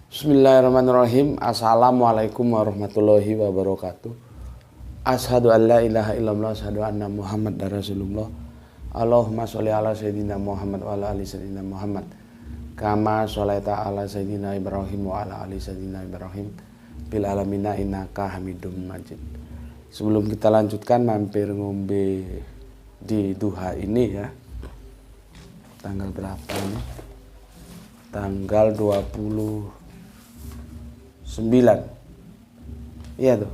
Bismillahirrahmanirrahim. Assalamualaikum warahmatullahi wabarakatuh. Asyhadu an la ilaha illallah, asyhadu anna Muhammad Rasulullah. Allahumma sholli ala sayyidina Muhammad wa ala ali sayyidina Muhammad. Kama sholaita ala sayyidina Ibrahim wa ala ali sayyidina Ibrahim bil alamina innaka Hamidum Majid. Sebelum kita lanjutkan, mampir ngombe di duha ini ya. Tanggal berapa ini? Tanggal 29. Iya tuh.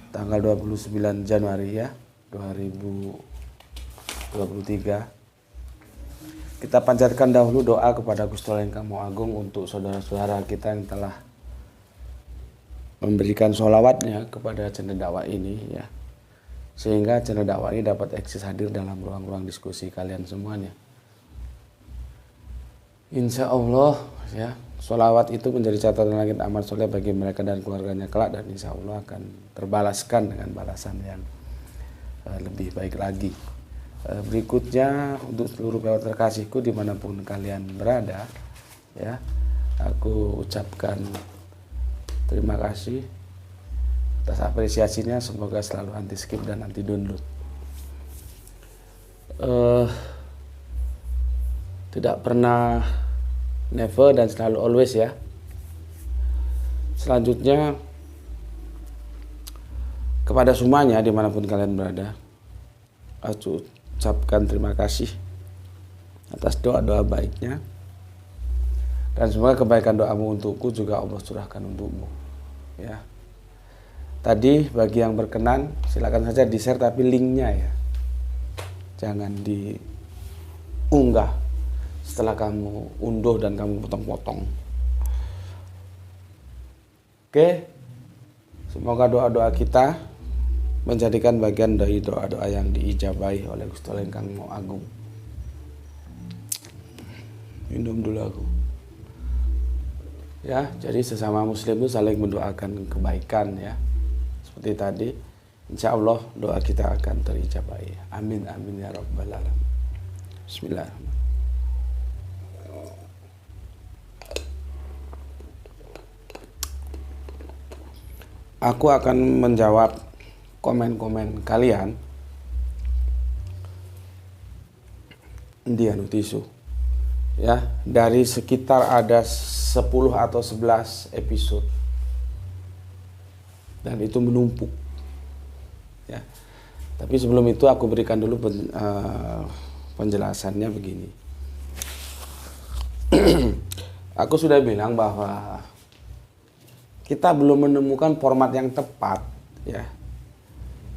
Tanggal 29 Januari ya, 2023. Kita panjatkan dahulu doa kepada Gusti Allah yang Maha Agung untuk saudara-saudara kita yang telah memberikan sholawatnya kepada channel dakwah ini ya. Sehingga channel dakwah ini dapat eksis hadir dalam ruang-ruang diskusi kalian semuanya. Insya Allah ya, sholawat itu menjadi catatan langit amal soleh bagi mereka dan keluarganya kelak, dan insya Allah akan terbalaskan dengan balasan yang lebih baik lagi. Berikutnya untuk seluruh perawat terkasihku dimanapun kalian berada ya, aku ucapkan terima kasih atas apresiasinya. Semoga selalu anti skip dan anti download. Tidak pernah, never, dan selalu always ya. Selanjutnya kepada semuanya dimanapun kalian berada, aku ucapkan terima kasih atas doa-doa baiknya, dan semoga kebaikan doamu untukku juga Allah curahkan untukmu ya. Tadi bagi yang berkenan silakan saja di share, tapi linknya ya jangan diunggah setelah kamu unduh dan kamu potong-potong. Oke, semoga doa-doa kita menjadikan bagian dari doa-doa yang diijabahi oleh Gusti Allah yang Maha Agung. Minum dulu aku. Ya, jadi sesama muslim itu saling mendoakan kebaikan ya. Seperti tadi, insya Allah doa kita akan terijabahi. Amin amin ya rabbal alamin. Bismillahirrahmanirrahim. Aku akan menjawab komen-komen kalian di tisu ya, dari sekitar ada 10 atau 11 episode, dan itu menumpuk ya. Tapi sebelum itu aku berikan dulu penjelasannya begini. Aku sudah bilang bahwa kita belum menemukan format yang tepat ya,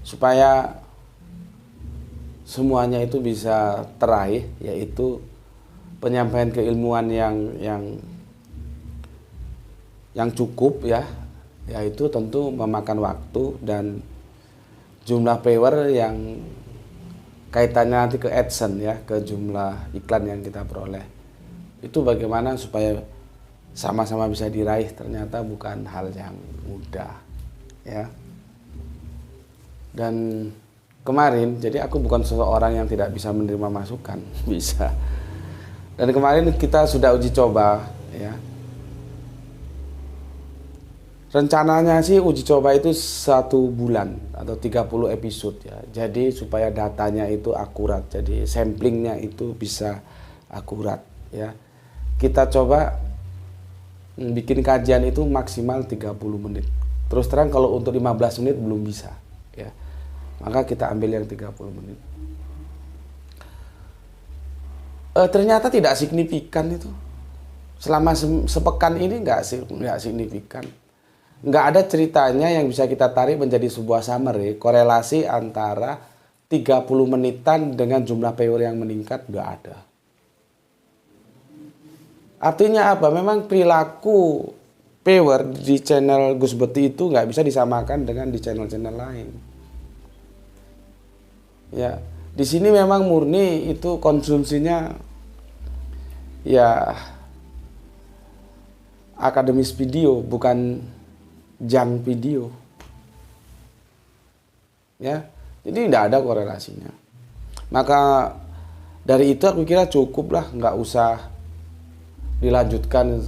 supaya semuanya itu bisa teraih, yaitu penyampaian keilmuan yang cukup ya, yaitu tentu memakan waktu dan jumlah viewer yang kaitannya nanti ke AdSense ya, ke jumlah iklan yang kita peroleh. Itu bagaimana supaya sama-sama bisa diraih, ternyata bukan hal yang mudah ya. Dan kemarin, jadi aku bukan seseorang yang tidak bisa menerima masukan, bisa. Dan kemarin kita sudah uji coba ya. Rencananya sih uji coba itu 1 bulan atau 30 episode ya. Jadi supaya datanya itu akurat, jadi samplingnya itu bisa akurat ya. Kita coba bikin kajian itu maksimal 30 menit. Terus terang kalau untuk 15 menit belum bisa ya. Maka kita ambil yang 30 menit. Ternyata tidak signifikan itu. Selama sepekan ini nggak signifikan. Nggak ada ceritanya yang bisa kita tarik menjadi sebuah summary, korelasi antara 30 menitan dengan jumlah viewer yang meningkat, nggak ada. Artinya apa? Memang perilaku viewer di channel Gus Beti itu nggak bisa disamakan dengan di channel-channel lain. Ya, di sini memang murni itu konsumsinya ya akademis video, bukan junk video. Ya, jadi tidak ada korelasinya. Maka dari itu aku kira cukup lah, nggak usah dilanjutkan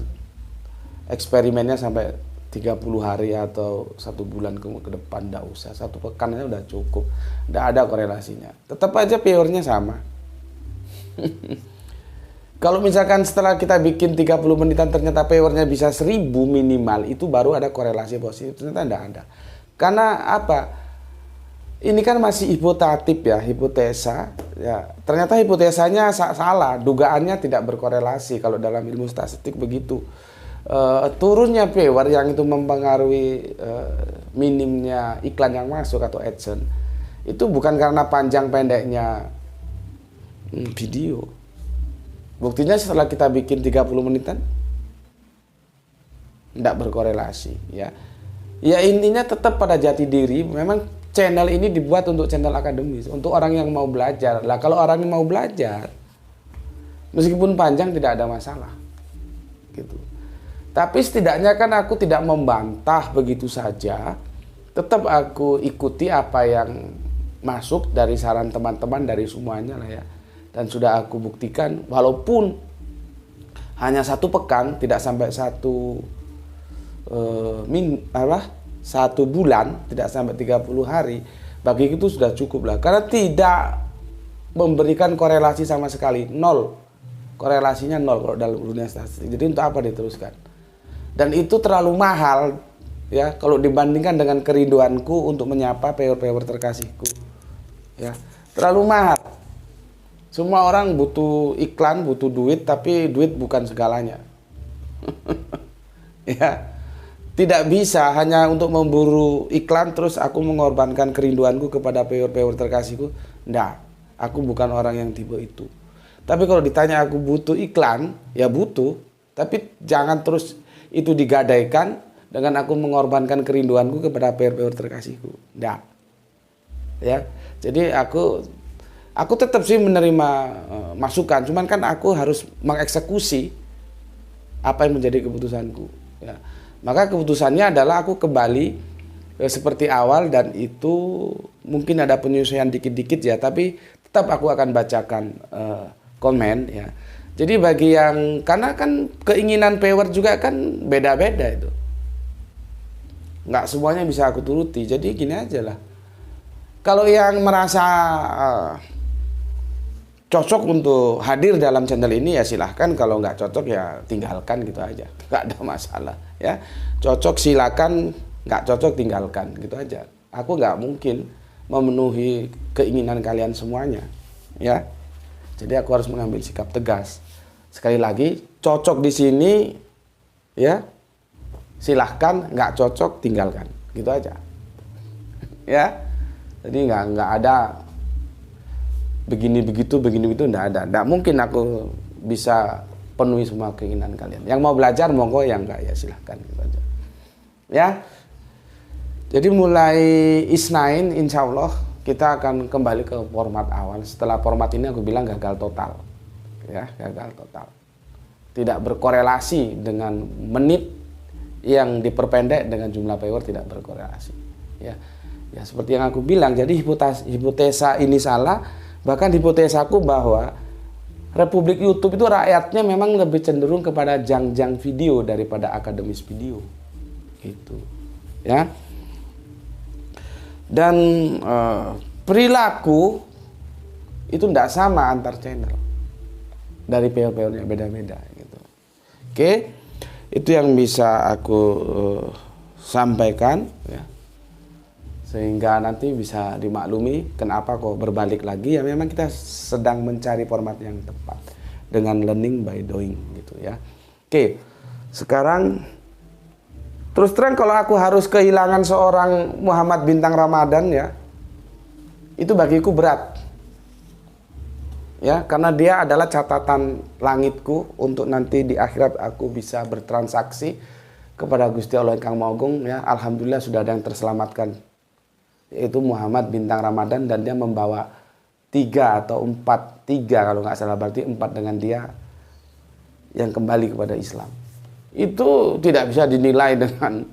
eksperimennya sampai 30 hari atau 1 bulan ke depan, nggak usah, 1 pekan aja udah cukup, nggak ada korelasinya, tetap aja pure-nya sama. Kalau misalkan setelah kita bikin 30 menitan ternyata pure-nya bisa 1000 minimal, itu baru ada korelasi positif. Ternyata enggak ada. Karena apa? Ini kan masih hipotatif ya, hipotesa. Ya, ternyata hipotesanya salah, dugaannya tidak berkorelasi kalau dalam ilmu statistik begitu. Turunnya pure yang itu mempengaruhi minimnya iklan yang masuk atau AdSense. Itu bukan karena panjang pendeknya video. Buktinya setelah kita bikin 30 menitan tidak berkorelasi ya. Ya intinya tetap pada jati diri, memang channel ini dibuat untuk channel akademis, untuk orang yang mau belajar. Lah kalau orang yang mau belajar meskipun panjang tidak ada masalah. Gitu. Tapi setidaknya kan aku tidak membantah begitu saja. Tetap aku ikuti apa yang masuk dari saran teman-teman, dari semuanya lah ya. Dan sudah aku buktikan, walaupun hanya 1 pekan, tidak sampai 1 bulan, tidak sampai 30 hari, bagi itu sudah cukup lah. Karena tidak memberikan korelasi sama sekali, nol. Korelasinya nol kalau dalam dunia statistik. Jadi untuk apa diteruskan? Dan itu terlalu mahal ya kalau dibandingkan dengan kerinduanku untuk menyapa pure-pure terkasihku. Ya, terlalu mahal. Semua orang butuh iklan, butuh duit, tapi duit bukan segalanya. Ya, tidak bisa hanya untuk memburu iklan terus aku mengorbankan kerinduanku kepada pure-pure terkasihku. Nggak, aku bukan orang yang tipe itu. Tapi kalau ditanya aku butuh iklan, ya butuh, tapi jangan terus itu digadaikan dengan aku mengorbankan kerinduanku kepada pure-pure terkasihku. Nggak. Ya, jadi aku tetap sih menerima masukan, cuman kan aku harus mengeksekusi apa yang menjadi keputusanku. Ya. Maka keputusannya adalah aku kembali seperti awal, dan itu mungkin ada penyesuaian dikit-dikit ya, tapi tetap aku akan bacakan komen ya. Jadi bagi yang, karena kan keinginan pure juga kan beda-beda itu. Nggak semuanya bisa aku turuti, jadi gini aja lah. Kalau yang merasa cocok untuk hadir dalam channel ini ya silahkan, kalau nggak cocok ya tinggalkan gitu aja, nggak ada masalah ya. Cocok silakan, nggak cocok tinggalkan gitu aja. Aku nggak mungkin memenuhi keinginan kalian semuanya ya. Jadi aku harus mengambil sikap tegas. Sekali lagi, cocok di sini ya silahkan, nggak cocok tinggalkan gitu aja ya. Jadi nggak ada begini begitu enggak ada. Enggak mungkin aku bisa penuhi semua keinginan kalian. Yang mau belajar monggo, yang enggak ya silahkan gitu aja. Ya. Jadi mulai Isnain insya Allah kita akan kembali ke format awal. Setelah format ini aku bilang gagal total. Ya, gagal total. Tidak berkorelasi dengan menit yang diperpendek dengan jumlah viewer, tidak berkorelasi. Ya. Ya seperti yang aku bilang, jadi hipotesa ini salah. Bahkan hipotesaku bahwa Republik YouTube itu rakyatnya memang lebih cenderung kepada jang-jang video daripada akademis video. Gitu. Ya. Dan perilaku itu tidak sama antar channel. Dari PL-PL-nya beda-beda gitu. Oke. Itu yang bisa aku sampaikan ya. Sehingga nanti bisa dimaklumi kenapa kok berbalik lagi, ya memang kita sedang mencari format yang tepat dengan learning by doing gitu ya. Oke, sekarang terus terang kalau aku harus kehilangan seorang Muhammad Bintang Ramadan ya, itu bagiku berat ya, karena dia adalah catatan langitku untuk nanti di akhirat aku bisa bertransaksi kepada Gusti Allah Kang Maha ya. Alhamdulillah sudah ada yang terselamatkan, yaitu Muhammad Bintang Ramadan, dan dia membawa 3 atau 4 kalau nggak salah, berarti 4 dengan dia yang kembali kepada Islam. Itu tidak bisa dinilai dengan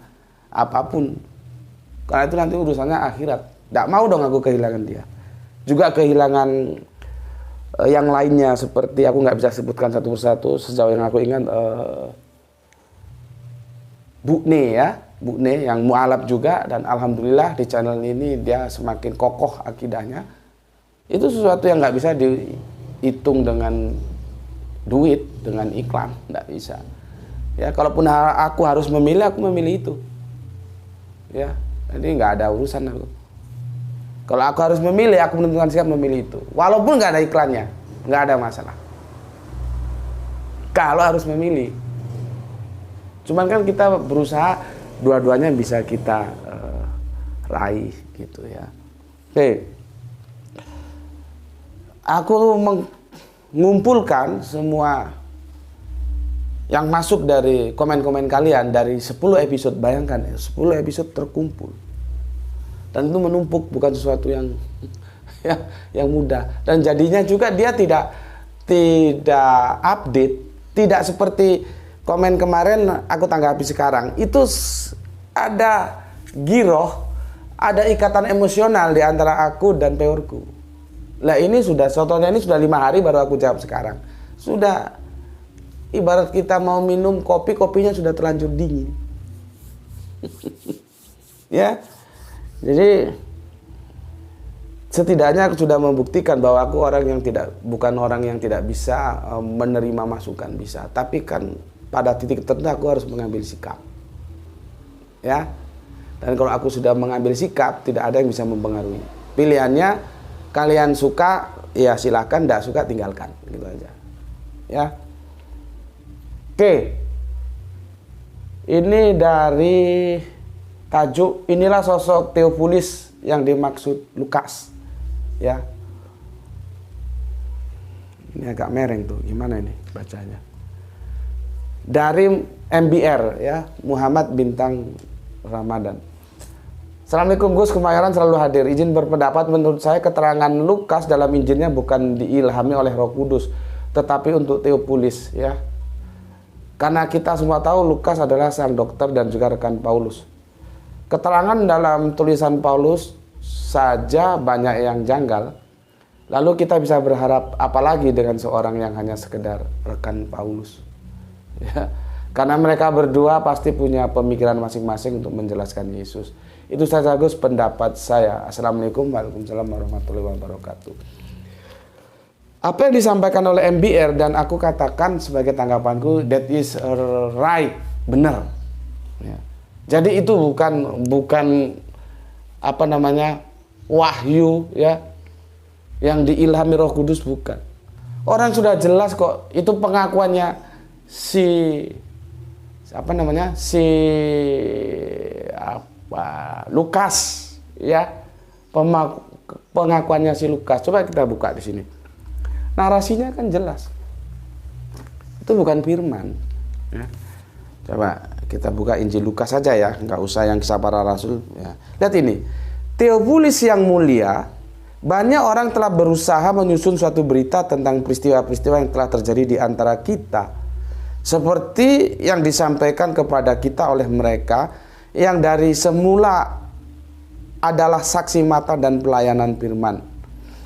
apapun, karena itu nanti urusannya akhirat. Nggak mau dong aku kehilangan dia. Juga kehilangan yang lainnya, seperti aku nggak bisa sebutkan satu persatu, sejauh yang aku ingat Bu Ne ya, Bu Ne yang mualaf juga, dan alhamdulillah di channel ini dia semakin kokoh akidahnya. Itu sesuatu yang nggak bisa dihitung dengan duit, dengan iklan, nggak bisa. Ya, kalaupun aku harus memilih, aku memilih itu. Ya, jadi nggak ada urusan aku. Kalau aku harus memilih, aku menentukan sikap memilih itu. Walaupun nggak ada iklannya, nggak ada masalah. Kalau harus memilih. Cuman kan kita berusaha dua-duanya bisa kita raih gitu ya. Oke. Aku mengumpulkan semua yang masuk dari komen-komen kalian dari 10 episode. Bayangkan ya, 10 episode terkumpul. Dan itu menumpuk, bukan sesuatu yang yang mudah. Dan jadinya juga dia tidak update, tidak seperti komen kemarin aku tanggapi sekarang. Itu ada giroh, ada ikatan emosional di antara aku dan peorku. Lah ini sudah, contohnya ini sudah 5 hari baru aku jawab sekarang. Sudah ibarat kita mau minum kopi, kopinya sudah terlanjur dingin. Ya. Jadi setidaknya aku sudah membuktikan bahwa aku bukan orang yang tidak bisa menerima masukan, bisa. Tapi kan pada titik tertentu aku harus mengambil sikap. Ya. Dan kalau aku sudah mengambil sikap, tidak ada yang bisa mempengaruhi. Pilihannya kalian suka, ya silakan, tidak suka tinggalkan, gitu aja. Ya. Oke. Ini dari tajuk, inilah sosok Theophilus yang dimaksud Lukas. Ya. Ini agak mereng tuh, gimana ini bacanya? Dari MBR ya, Muhammad Bintang Ramadan. Assalamualaikum Gus, Kemayoran selalu hadir. Izin berpendapat, menurut saya keterangan Lukas dalam Injilnya bukan diilhami oleh Roh Kudus, tetapi untuk Theophilus ya. Karena kita semua tahu Lukas adalah sang dokter dan juga rekan Paulus. Keterangan dalam tulisan Paulus saja banyak yang janggal. Lalu kita bisa berharap apalagi dengan seorang yang hanya sekedar rekan Paulus. Ya. Karena mereka berdua pasti punya pemikiran masing-masing untuk menjelaskan Yesus. Itu saja Gus pendapat saya. Assalamualaikum warahmatullahi wabarakatuh. Apa yang disampaikan oleh MBR dan aku katakan sebagai tanggapanku, that is right, benar. Ya. Jadi itu bukan apa namanya wahyu ya yang diilhami Roh Kudus, bukan. Orang sudah jelas kok, itu pengakuannya si Lukas ya, pengakuannya si Lukas. Coba kita buka di sini. Narasinya kan jelas. Itu bukan firman. Ya. Coba kita buka Injil Lukas saja ya, nggak usah yang kisah para rasul. Ya. Lihat ini, Theophilus yang mulia, banyak orang telah berusaha menyusun suatu berita tentang peristiwa-peristiwa yang telah terjadi di antara kita, seperti yang disampaikan kepada kita oleh mereka yang dari semula adalah saksi mata dan pelayanan firman.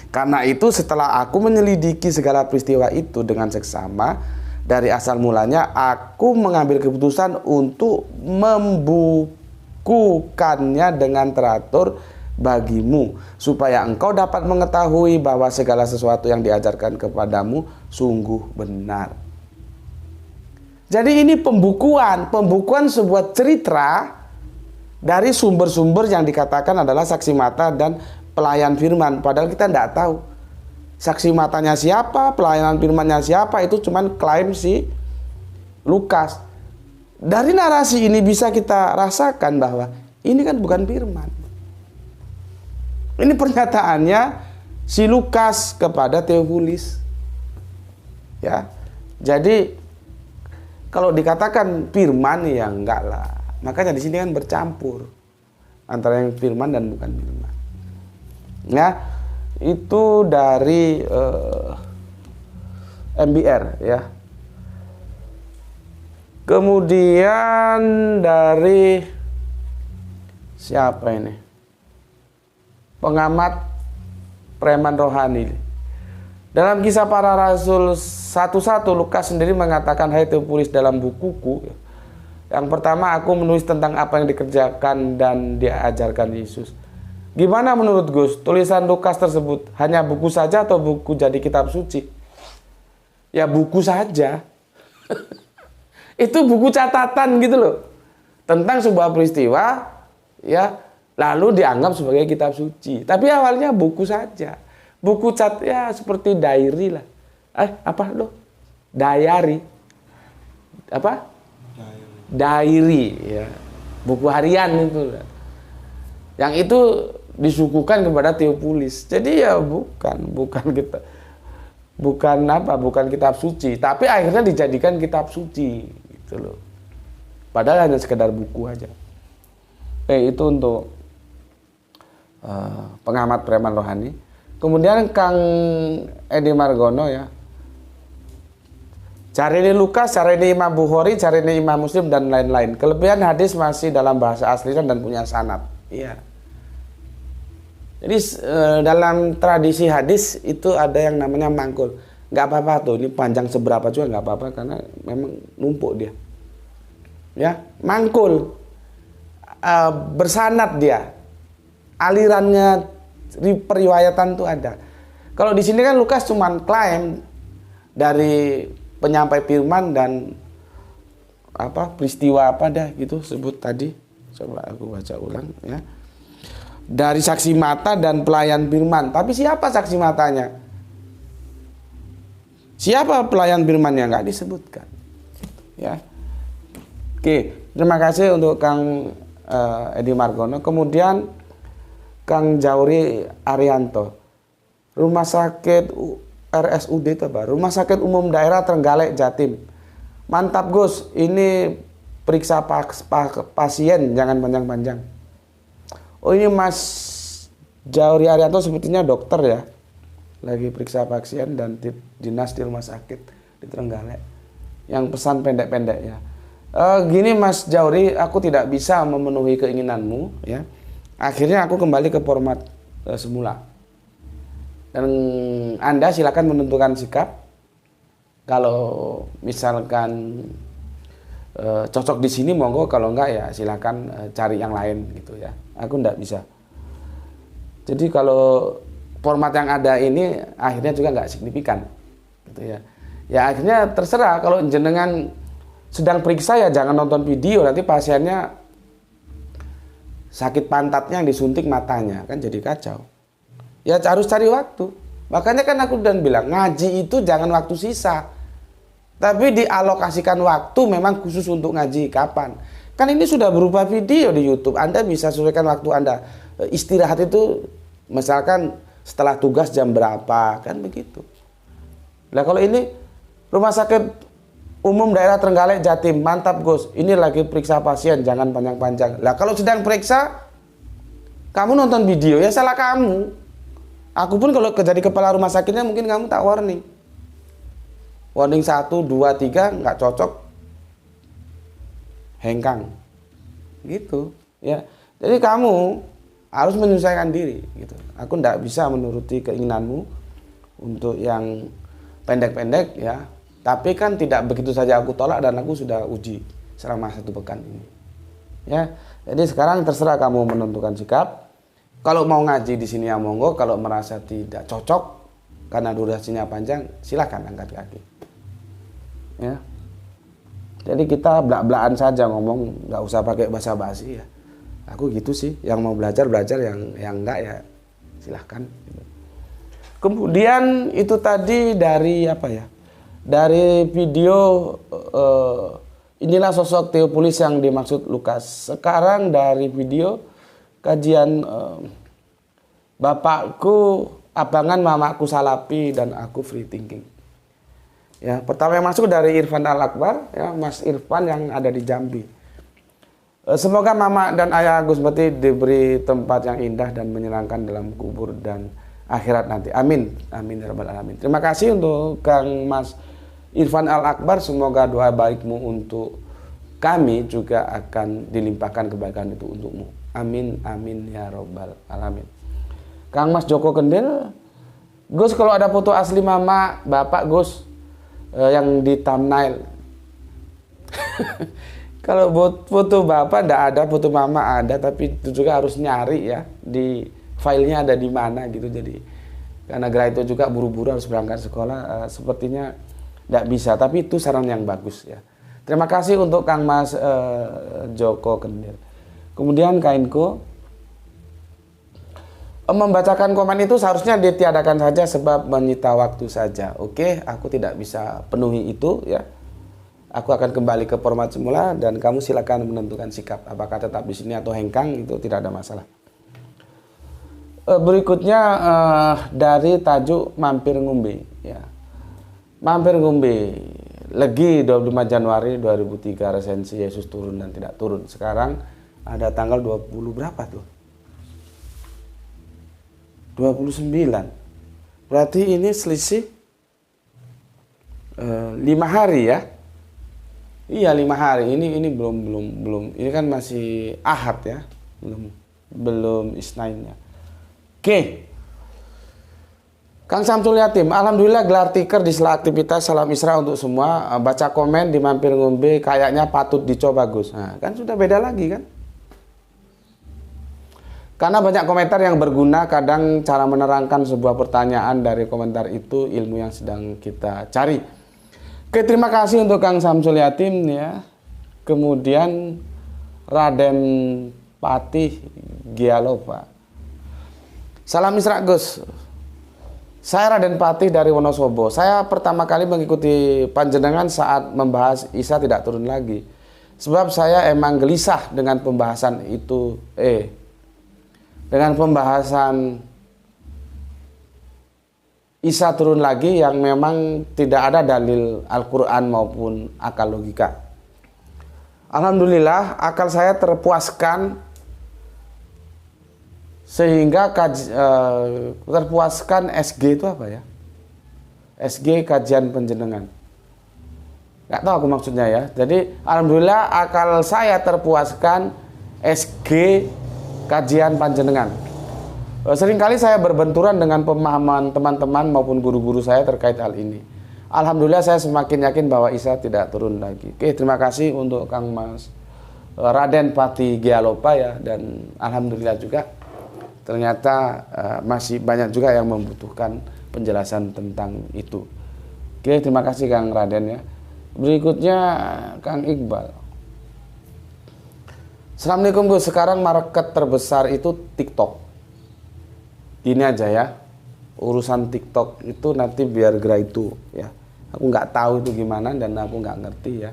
Karena itu setelah aku menyelidiki segala peristiwa itu dengan seksama dari asal mulanya, aku mengambil keputusan untuk membukukannya dengan teratur bagimu, supaya engkau dapat mengetahui bahwa segala sesuatu yang diajarkan kepadamu sungguh benar. Jadi ini pembukuan sebuah cerita dari sumber-sumber yang dikatakan adalah saksi mata dan pelayan firman. Padahal kita tidak tahu saksi matanya siapa, pelayanan firmannya siapa, itu cuman klaim si Lukas. Dari narasi ini bisa kita rasakan bahwa ini kan bukan firman. Ini pernyataannya si Lukas kepada Theophilus. Ya. Jadi kalau dikatakan firman ya enggak lah. Makanya di sini kan bercampur antara yang firman dan bukan firman. Ya, itu dari MBR ya. Kemudian dari siapa ini? Pengamat preman rohani. Dalam kisah para rasul 1:1, Lukas sendiri mengatakan, hai Theophilus, dalam bukuku Yang pertama, aku menulis tentang apa yang dikerjakan dan diajarkan Yesus. Gimana menurut Gus, tulisan Lukas tersebut hanya buku saja atau buku jadi kitab suci? Ya buku saja. Itu buku catatan gitu loh. Tentang sebuah peristiwa, ya lalu dianggap sebagai kitab suci. Tapi awalnya buku saja. Buku cat ya seperti diary lah. Apa loh? Diary. Apa? Diary ya. Buku harian itu. Yang itu disuguhkan kepada Theophilus. Jadi ya bukan kita bukan kitab suci, tapi akhirnya dijadikan kitab suci gitu loh. Padahal hanya sekedar buku aja. Itu untuk pengamat preman rohani. Kemudian Kang Edi Margono ya. Cari di Lukas, cari di Imam Bukhari, cari di Imam Muslim dan lain-lain. Kelebihan hadis masih dalam bahasa aslinya dan punya sanad. Iya. Jadi dalam tradisi hadis itu ada yang namanya mangkul. Nggak apa-apa tuh, ini panjang seberapa juga nggak apa-apa karena memang numpuk dia. Ya, mangkul. Bersanad dia. Alirannya periwayatan tuh ada. Kalau di sini kan Lukas cuma klaim dari penyampai firman dan peristiwa apa dah gitu sebut tadi. Coba aku baca ulang ya. Dari saksi mata dan pelayan firman. Tapi siapa saksi matanya? Siapa pelayan firmannya? Nggak disebutkan. Ya. Oke, terima kasih untuk Kang Edi Margono. Kemudian Kang Jauri Arianto. Rumah sakit RSUD itu apa? Rumah Sakit Umum Daerah Trenggalek Jatim. Mantap Gus, ini periksa pasien, jangan panjang-panjang. Oh ini Mas Jauri Arianto sepertinya dokter ya. Lagi periksa pasien dan dinas di rumah sakit di Trenggalek. Yang pesan pendek-pendek ya. Gini Mas Jauri, aku tidak bisa memenuhi keinginanmu ya. Akhirnya aku kembali ke format semula. Dan Anda silakan menentukan sikap. Kalau misalkan cocok di sini monggo, kalau enggak ya silakan cari yang lain gitu ya. Aku enggak bisa. Jadi kalau format yang ada ini akhirnya juga enggak signifikan gitu ya. Ya akhirnya terserah, kalau jenengan sedang periksa ya jangan nonton video, nanti pasiennya sakit pantatnya yang disuntik matanya kan jadi kacau. Ya harus cari waktu. Makanya kan aku dan bilang ngaji itu jangan waktu sisa. Tapi dialokasikan waktu memang khusus untuk ngaji kapan. Kan ini sudah berupa video di YouTube. Anda bisa sesuaikan waktu Anda. Istirahat itu misalkan setelah tugas jam berapa, kan begitu. Nah kalau ini Rumah Sakit Umum Daerah Trenggalek Jatim, mantap Gus. Ini lagi periksa pasien, jangan panjang-panjang. Lah kalau sedang periksa kamu nonton video ya salah kamu. Aku pun kalau jadi kepala rumah sakitnya mungkin kamu tak warning. Warning 1, 2, 3 nggak cocok. Hengkang. Gitu ya. Jadi kamu harus menyesuaikan diri gitu. Aku nggak bisa menuruti keinginanmu untuk yang pendek-pendek ya. Tapi kan tidak begitu saja aku tolak dan aku sudah uji selama 1 pekan ini. Ya. Jadi sekarang terserah kamu menentukan sikap. Kalau mau ngaji di sini ya monggo, kalau merasa tidak cocok karena durasinya panjang, silakan angkat kaki. Ya. Jadi kita blak-blakan saja ngomong, nggak usah pakai basa-basi ya. Aku gitu sih, yang mau belajar, yang enggak ya silahkan. Kemudian itu tadi dari apa ya? Dari video inilah sosok Theophilus yang dimaksud Lukas. Sekarang dari video kajian bapakku abangan, mamaku salapi, dan aku free thinking. Ya, pertama yang masuk dari Irfan Al-Akbar, ya, Mas Irfan yang ada di Jambi. Semoga mama dan ayah Gus Meti diberi tempat yang indah dan menyenangkan dalam kubur dan akhirat nanti. Amin. Amin ya rabbal alamin. Terima kasih untuk Kang Mas Irfan Al-Akbar. Semoga doa baikmu untuk kami juga akan dilimpahkan kebaikan itu untukmu. Amin, amin ya robbal alamin. Kang Mas Joko Kendil, Gus kalau ada foto asli mama, bapak Gus yang di thumbnail. Kalau foto bapak ndak ada, foto mama ada, tapi itu juga harus nyari ya di filenya ada di mana gitu. Jadi karena Graito juga buru-buru harus berangkat sekolah, sepertinya ndak bisa. Tapi itu saran yang bagus ya. Terima kasih untuk Kang Mas Joko Kendil. Kemudian Kainko, membacakan komen itu seharusnya ditiadakan saja sebab menyita waktu saja. Oke, aku tidak bisa penuhi itu ya. Aku akan kembali ke format semula dan kamu silakan menentukan sikap apakah tetap di sini atau hengkang, itu tidak ada masalah. Berikutnya dari tajuk mampir ngombe ya. Mampir ngombe legi 25 Januari 2003 resensi Yesus turun dan tidak turun. Sekarang ada tanggal 20 berapa tuh? 29. Berarti ini selisih 5 hari ya. Iya 5 hari. Ini belum. Ini kan masih Ahad ya. Belum Isnainnya. Oke. Kang Samsul Yatim, alhamdulillah gelar tikar di sela aktivitas salam Isra untuk semua. Baca komen di mampir ngombe kayaknya patut dicoba Gus. Nah, kan sudah beda lagi kan? Karena banyak komentar yang berguna, kadang cara menerangkan sebuah pertanyaan dari komentar itu ilmu yang sedang kita cari. Oke, terima kasih untuk Kang Samsul Yatim ya. Kemudian Raden Patih Gialova. Salam Isra Gus. Saya Raden Patih dari Wonosobo. Saya pertama kali mengikuti panjenengan saat membahas Isa tidak turun lagi. Sebab saya emang gelisah dengan pembahasan itu. Dengan pembahasan Isa turun lagi yang memang tidak ada dalil Al-Quran maupun akal logika. Alhamdulillah akal saya terpuaskan sehingga terpuaskan SG itu apa ya? SG kajian penjenengan. Nggak tahu aku maksudnya ya. Jadi alhamdulillah akal saya terpuaskan SG kajian panjenengan. Seringkali saya berbenturan dengan pemahaman teman-teman maupun guru-guru saya terkait hal ini. Alhamdulillah saya semakin yakin bahwa Isa tidak turun lagi. Oke, terima kasih untuk Kang Mas Raden Pati Gialova ya. Dan alhamdulillah juga ternyata masih banyak juga yang membutuhkan penjelasan tentang itu. Oke, terima kasih Kang Raden ya. Berikutnya Kang Iqbal. Assalamualaikum Gus, sekarang market terbesar itu TikTok. Ini aja ya, urusan TikTok itu nanti biar Graito ya. Aku nggak tahu itu gimana dan aku nggak ngerti ya.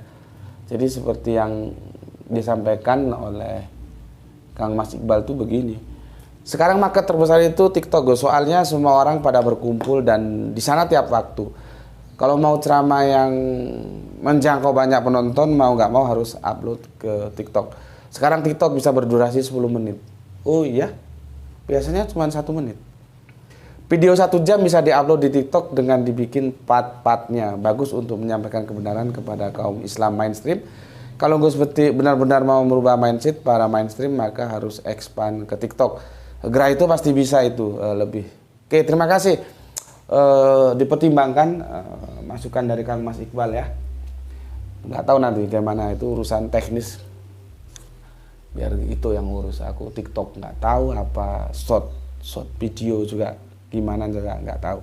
Jadi seperti yang disampaikan oleh Kang Mas Iqbal itu begini. Sekarang market terbesar itu TikTok, soalnya semua orang pada berkumpul dan di sana tiap waktu. Kalau mau ceramah yang menjangkau banyak penonton, mau nggak mau harus upload ke TikTok. Sekarang TikTok bisa berdurasi 10 menit. Oh iya? Biasanya cuma 1 menit. Video 1 jam bisa diupload di TikTok dengan dibikin part-partnya. Bagus untuk menyampaikan kebenaran kepada kaum Islam mainstream. Kalau Gus benar-benar mau merubah mindset para mainstream, maka harus expand ke TikTok. Graito pasti bisa itu lebih. Oke, terima kasih. Dipertimbangkan masukan dari Kang Mas Iqbal ya. Nggak tahu nanti gimana, itu urusan teknis. Biar itu yang ngurus, aku TikTok nggak tahu, apa short video juga gimana juga nggak tahu,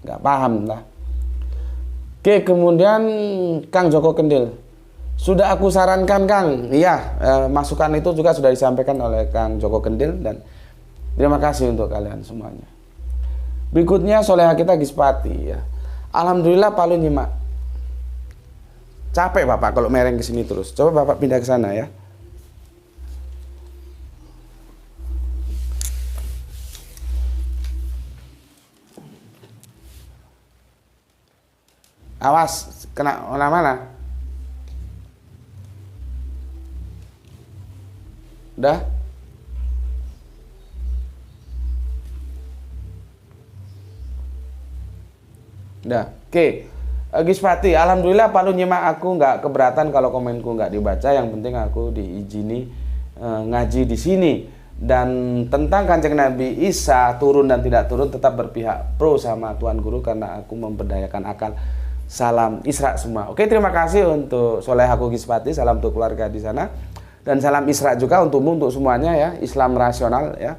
nggak paham lah. Oke, kemudian Kang Joko Kendil, sudah aku sarankan Kang, iya masukan itu juga sudah disampaikan oleh Kang Joko Kendil dan terima kasih untuk kalian semuanya. Berikutnya Soleha kita Gispati ya. Alhamdulillah Palu nyimak. Capek Bapak kalau mereng ke sini terus. Coba Bapak pindah ke sana ya. Awas, kena mana-mana. Udah? Udah. Oke. Gispati, alhamdulillah Palu nyimak, aku nggak keberatan kalau komenku nggak dibaca. Yang penting aku diizini ngaji di sini. Dan tentang Kanjeng Nabi Isa turun dan tidak turun, tetap berpihak pro sama Tuan Guru karena aku memberdayakan akal. salam Isra semua. Oke, terima kasih untuk Soleha Kugispati, salam untuk keluarga di sana. Dan salam Isra juga untukmu, untuk semuanya ya, Islam rasional ya.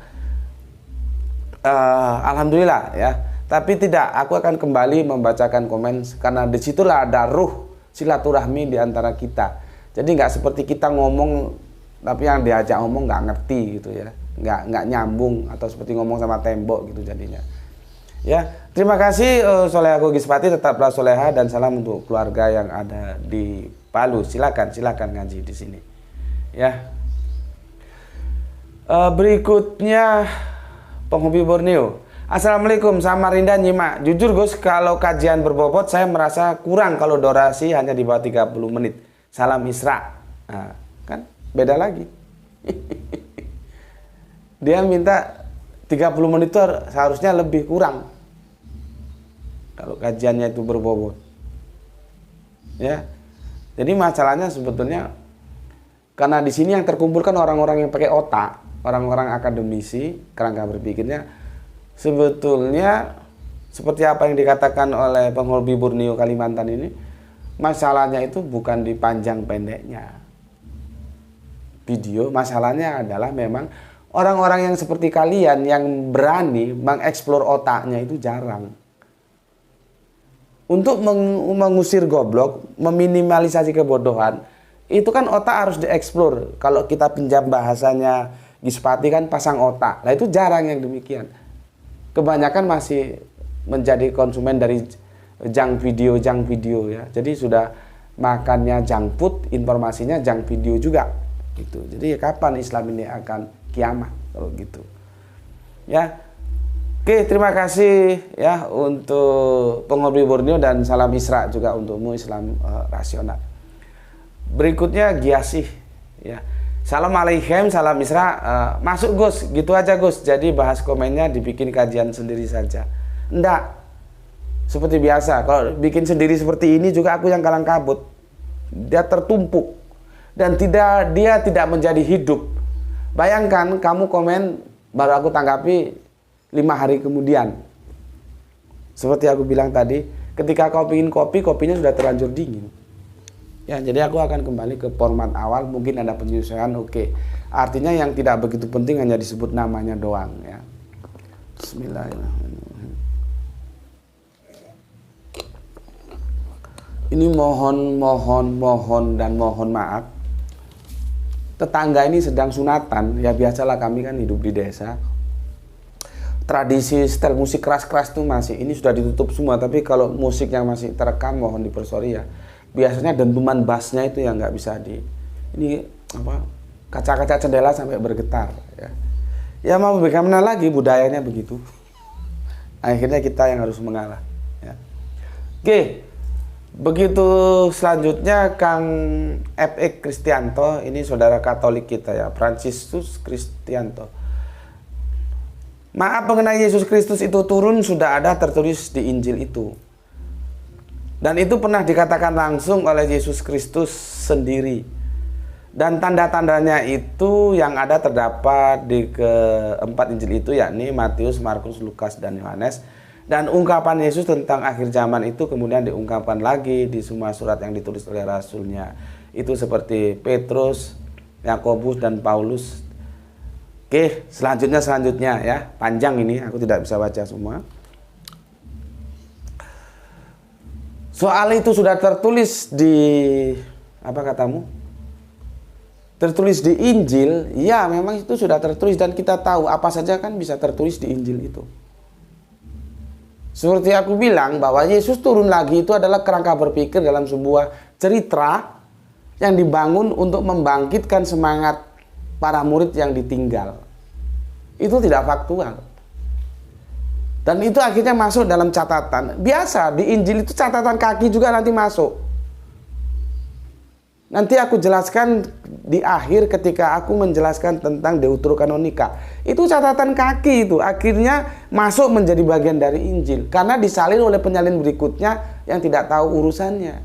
Alhamdulillah ya. Tapi tidak, aku akan kembali membacakan komen karena disitulah ada ruh silaturahmi di antara kita. Jadi nggak seperti kita ngomong tapi yang diajak ngomong nggak ngerti gitu ya, nggak nyambung, atau seperti ngomong sama tembok gitu jadinya. Ya, terima kasih Soleha Kugispati, tetaplah soleha, dan salam untuk keluarga yang ada di Palu. Silakan ngaji di sini. Ya. Berikutnya penghobi Borneo. Assalamualaikum, Samarinda nyimak. Jujur Gus, kalau kajian berbobot saya merasa kurang kalau durasi hanya di bawah 30 menit. Salam Isra. Nah, kan beda lagi. Dia minta 30 menit itu seharusnya lebih kurang kalau kajiannya itu berbobot. Ya. Jadi masalahnya sebetulnya karena di sini yang terkumpulkan orang-orang yang pakai otak, orang-orang akademisi, kerangka berpikirnya sebetulnya seperti apa yang dikatakan oleh penghobi Borneo Kalimantan ini, masalahnya itu bukan di panjang pendeknya video, masalahnya adalah memang orang-orang yang seperti kalian yang berani mengeksplor otaknya itu jarang. Untuk mengusir goblok, meminimalisasi kebodohan, itu kan otak harus dieksplor. Kalau kita pinjam bahasanya Gispati kan pasang otak. Nah itu jarang yang demikian. Kebanyakan masih menjadi konsumen dari junk video ya. Jadi sudah makannya junk food, informasinya junk video juga gitu. Jadi kapan Islam ini akan kiamat kalau gitu. Ya. Oke, terima kasih ya untuk penghobi Borneo, dan salam Isra juga untukmu, Islam rasional. Berikutnya Giasih ya. Assalamualaikum, salam Isra. Masuk Gus, gitu aja Gus. Jadi bahas komennya dibikin kajian sendiri saja. Enggak. Seperti biasa, kalau bikin sendiri seperti ini juga aku yang kalang kabut. Dia tertumpuk dan dia tidak menjadi hidup. Bayangkan kamu komen baru aku tanggapi 5 hari kemudian. Seperti aku bilang tadi, ketika kau pingin kopi, kopinya sudah terlanjur dingin. Ya, jadi aku akan kembali ke format awal, mungkin ada penyesuaian, oke. Artinya yang tidak begitu penting hanya disebut namanya doang ya. Bismillahirrahmanirrahim. Ini mohon maaf. Tetangga ini sedang sunatan, ya biasalah kami kan hidup di desa. Tradisi setel musik keras-keras itu masih, ini sudah ditutup semua, tapi kalau musik yang masih terekam mohon dipersori ya. Biasanya dentuman bassnya itu yang nggak bisa ini apa, kaca-kaca jendela sampai bergetar ya. Ya mau bagaimana lagi, budayanya begitu. Akhirnya kita yang harus mengalah ya. Oke, begitu selanjutnya Kang F.X. Kristianto, ini saudara Katolik kita ya, Fransiskus Kristianto. Maaf, mengenai Yesus Kristus itu turun sudah ada tertulis di Injil itu. Dan itu pernah dikatakan langsung oleh Yesus Kristus sendiri. Dan tanda-tandanya itu yang ada terdapat di keempat Injil itu, yakni Matius, Markus, Lukas, dan Yohanes. Dan ungkapan Yesus tentang akhir zaman itu kemudian diungkapkan lagi di semua surat yang ditulis oleh rasulnya. Itu seperti Petrus, Yakobus, dan Paulus. Oke, selanjutnya ya. Panjang ini, aku tidak bisa baca semua. Soal itu sudah tertulis di, apa katamu? Tertulis di Injil, ya memang itu sudah tertulis dan kita tahu apa saja kan bisa tertulis di Injil itu. Seperti aku bilang bahwa Yesus turun lagi itu adalah kerangka berpikir dalam sebuah cerita yang dibangun untuk membangkitkan semangat para murid yang ditinggal. Itu tidak faktual. Dan itu akhirnya masuk dalam catatan. Biasa di Injil itu catatan kaki juga nanti masuk. Nanti aku jelaskan di akhir ketika aku menjelaskan tentang Deuterokanonika. Itu catatan kaki itu akhirnya masuk menjadi bagian dari Injil. Karena disalin oleh penyalin berikutnya yang tidak tahu urusannya.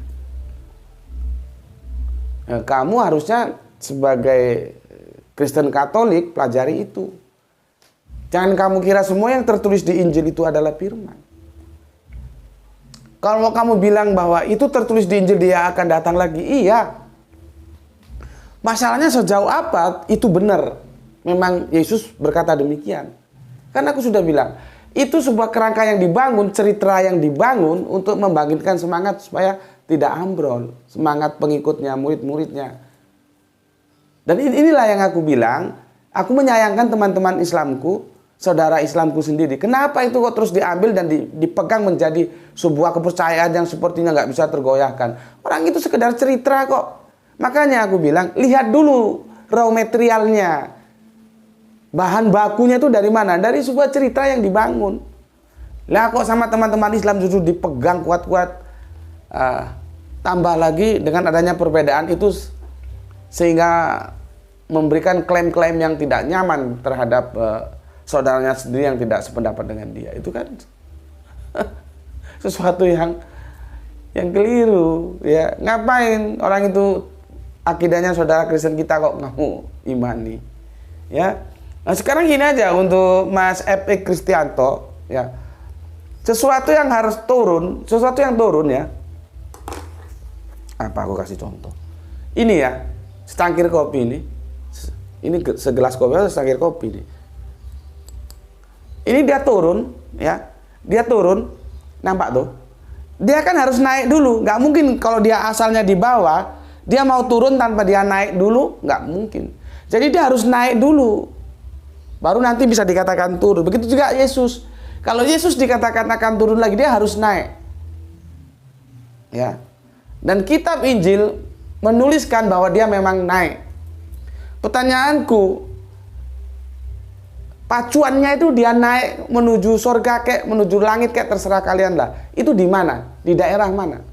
Nah, kamu harusnya sebagai Kristen Katolik pelajari itu. Jangan kamu kira semua yang tertulis di Injil itu adalah firman. Kalau kamu bilang bahwa itu tertulis di Injil dia akan datang lagi, iya. Masalahnya sejauh apa itu benar. Memang Yesus berkata demikian. Karena aku sudah bilang, itu sebuah kerangka yang dibangun, cerita yang dibangun untuk membangkitkan semangat supaya tidak ambrol. Semangat pengikutnya, murid-muridnya. Dan inilah yang aku bilang, aku menyayangkan teman-teman Islamku, saudara Islamku sendiri. Kenapa itu kok terus diambil dan dipegang menjadi sebuah kepercayaan yang sepertinya nggak bisa tergoyahkan. Orang itu sekedar cerita kok. Makanya aku bilang, lihat dulu raw materialnya. Bahan bakunya itu dari mana? Dari sebuah cerita yang dibangun. Lah kok sama teman-teman Islam justru dipegang kuat-kuat. Tambah lagi dengan adanya perbedaan itu sehingga memberikan klaim-klaim yang tidak nyaman terhadap saudaranya sendiri yang tidak sependapat dengan dia. Itu kan sesuatu yang keliru, ya. Ngapain orang itu akidahnya saudara Kristen kita kok kamu imani, ya. Nah sekarang gini aja untuk Mas F.E. Kristianto, ya. Sesuatu yang harus turun, sesuatu yang turun, ya. Apa aku kasih contoh? Ini ya, secangkir kopi ini. Ini segelas kopi atau secangkir kopi ini. Ini dia turun, ya. Dia turun, nampak tuh. Dia kan harus naik dulu. Nggak mungkin kalau dia asalnya di bawah, dia mau turun tanpa dia naik dulu, nggak mungkin. Jadi dia harus naik dulu. Baru nanti bisa dikatakan turun. Begitu juga Yesus. Kalau Yesus dikatakan akan turun lagi, dia harus naik. Ya. Dan kitab Injil menuliskan bahwa dia memang naik. Pertanyaanku, pacuannya itu dia naik menuju surga kek, menuju langit kek, terserah kalian lah. Itu di mana? Di daerah mana?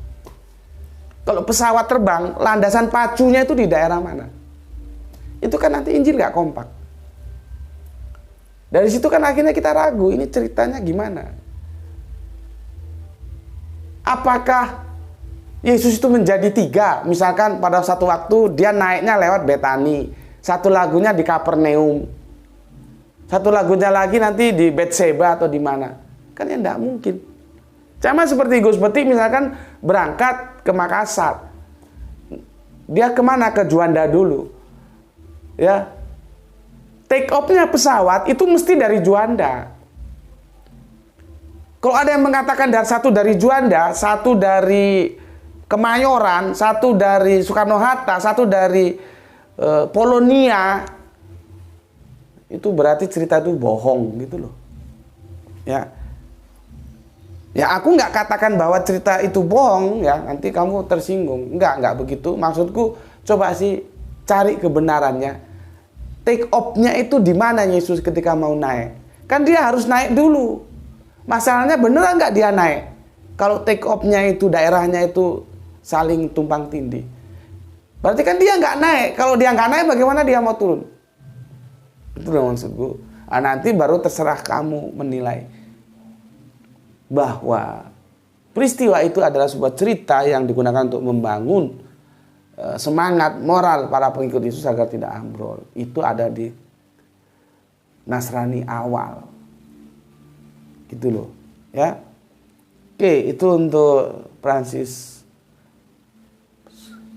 Kalau pesawat terbang, landasan pacunya itu di daerah mana? Itu kan nanti Injil gak kompak. Dari situ kan akhirnya kita ragu, ini ceritanya gimana? Apakah Yesus itu menjadi tiga? Misalkan pada satu waktu dia naiknya lewat Betani, satu lagunya di Kapernaum, satu lagunya lagi nanti di Betseba atau di mana? Kan ya enggak mungkin. Sama seperti Gus Peti misalkan berangkat ke Makassar. Dia kemana? Ke Juanda dulu. Ya. Take off-nya pesawat itu mesti dari Juanda. Kalau ada yang mengatakan satu dari Juanda, satu dari Kemayoran, satu dari Soekarno-Hatta, satu dari Polonia, itu berarti cerita itu bohong gitu loh. Ya. Ya aku nggak katakan bahwa cerita itu bohong ya, nanti kamu tersinggung. Nggak begitu. Maksudku coba sih cari kebenarannya. Take off-nya itu di mana Yesus ketika mau naik? Kan dia harus naik dulu. Masalahnya beneran nggak dia naik? Kalau take off-nya itu daerahnya itu saling tumpang tindih. Berarti kan dia nggak naik. Kalau dia nggak naik bagaimana dia mau turun? Itu maksudku. Nanti baru terserah kamu menilai bahwa peristiwa itu adalah sebuah cerita yang digunakan untuk membangun semangat moral para pengikut Yesus agar tidak ambrol. Itu ada di Nasrani awal. Gitu loh, ya. Oke, itu untuk Francis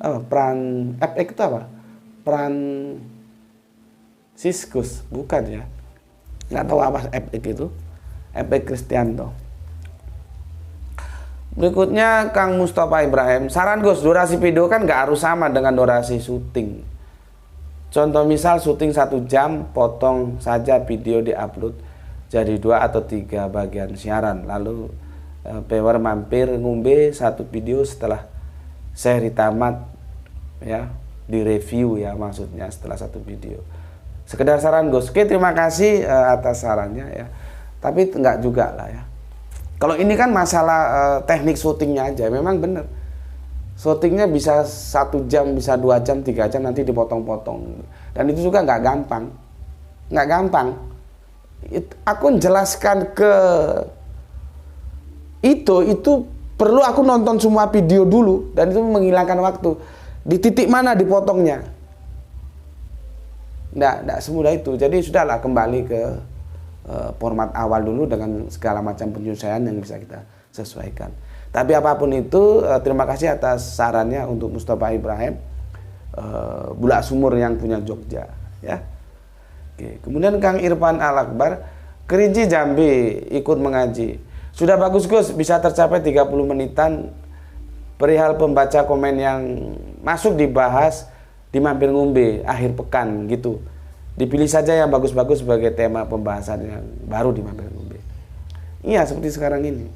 FX itu apa? Franciscus, bukan ya? Nggak tahu apa FX itu. FX Kristianto. Berikutnya Kang Mustafa Ibrahim. Saran Gus, durasi video kan nggak harus sama dengan durasi syuting. Contoh misal syuting 1 jam, potong saja video diupload jadi 2 atau 3 bagian siaran. Lalu Pewer mampir ngombe satu video setelah seri tamat, ya, di review ya maksudnya setelah satu video. Sekedar saran Gus. Oke, terima kasih atas sarannya ya. Tapi enggak juga lah ya. Kalau ini kan masalah teknik syutingnya aja, memang bener. Syutingnya bisa 1 jam, bisa 2 jam, 3 jam, nanti dipotong-potong. Dan itu juga nggak gampang. Nggak gampang. Aku menjelaskan ke itu perlu aku nonton semua video dulu. Dan itu menghilangkan waktu. Di titik mana dipotongnya? Nggak semudah itu. Jadi sudahlah kembali ke format awal dulu dengan segala macam penyesuaian yang bisa kita sesuaikan. Tapi apapun itu, terima kasih atas sarannya untuk Mustafa Ibrahim, Bulak Sumur yang punya Jogja, ya. Oke. Kemudian Kang Irfan Al-Akbar, Kerinci Jambi, ikut mengaji. Sudah bagus Gus, bisa tercapai 30 menitan perihal pembaca komen yang masuk dibahas di Mampir Ngombe akhir pekan gitu. Dipilih saja yang bagus-bagus sebagai tema pembahasan yang baru di Mampir Ngombe. Iya, seperti sekarang ini.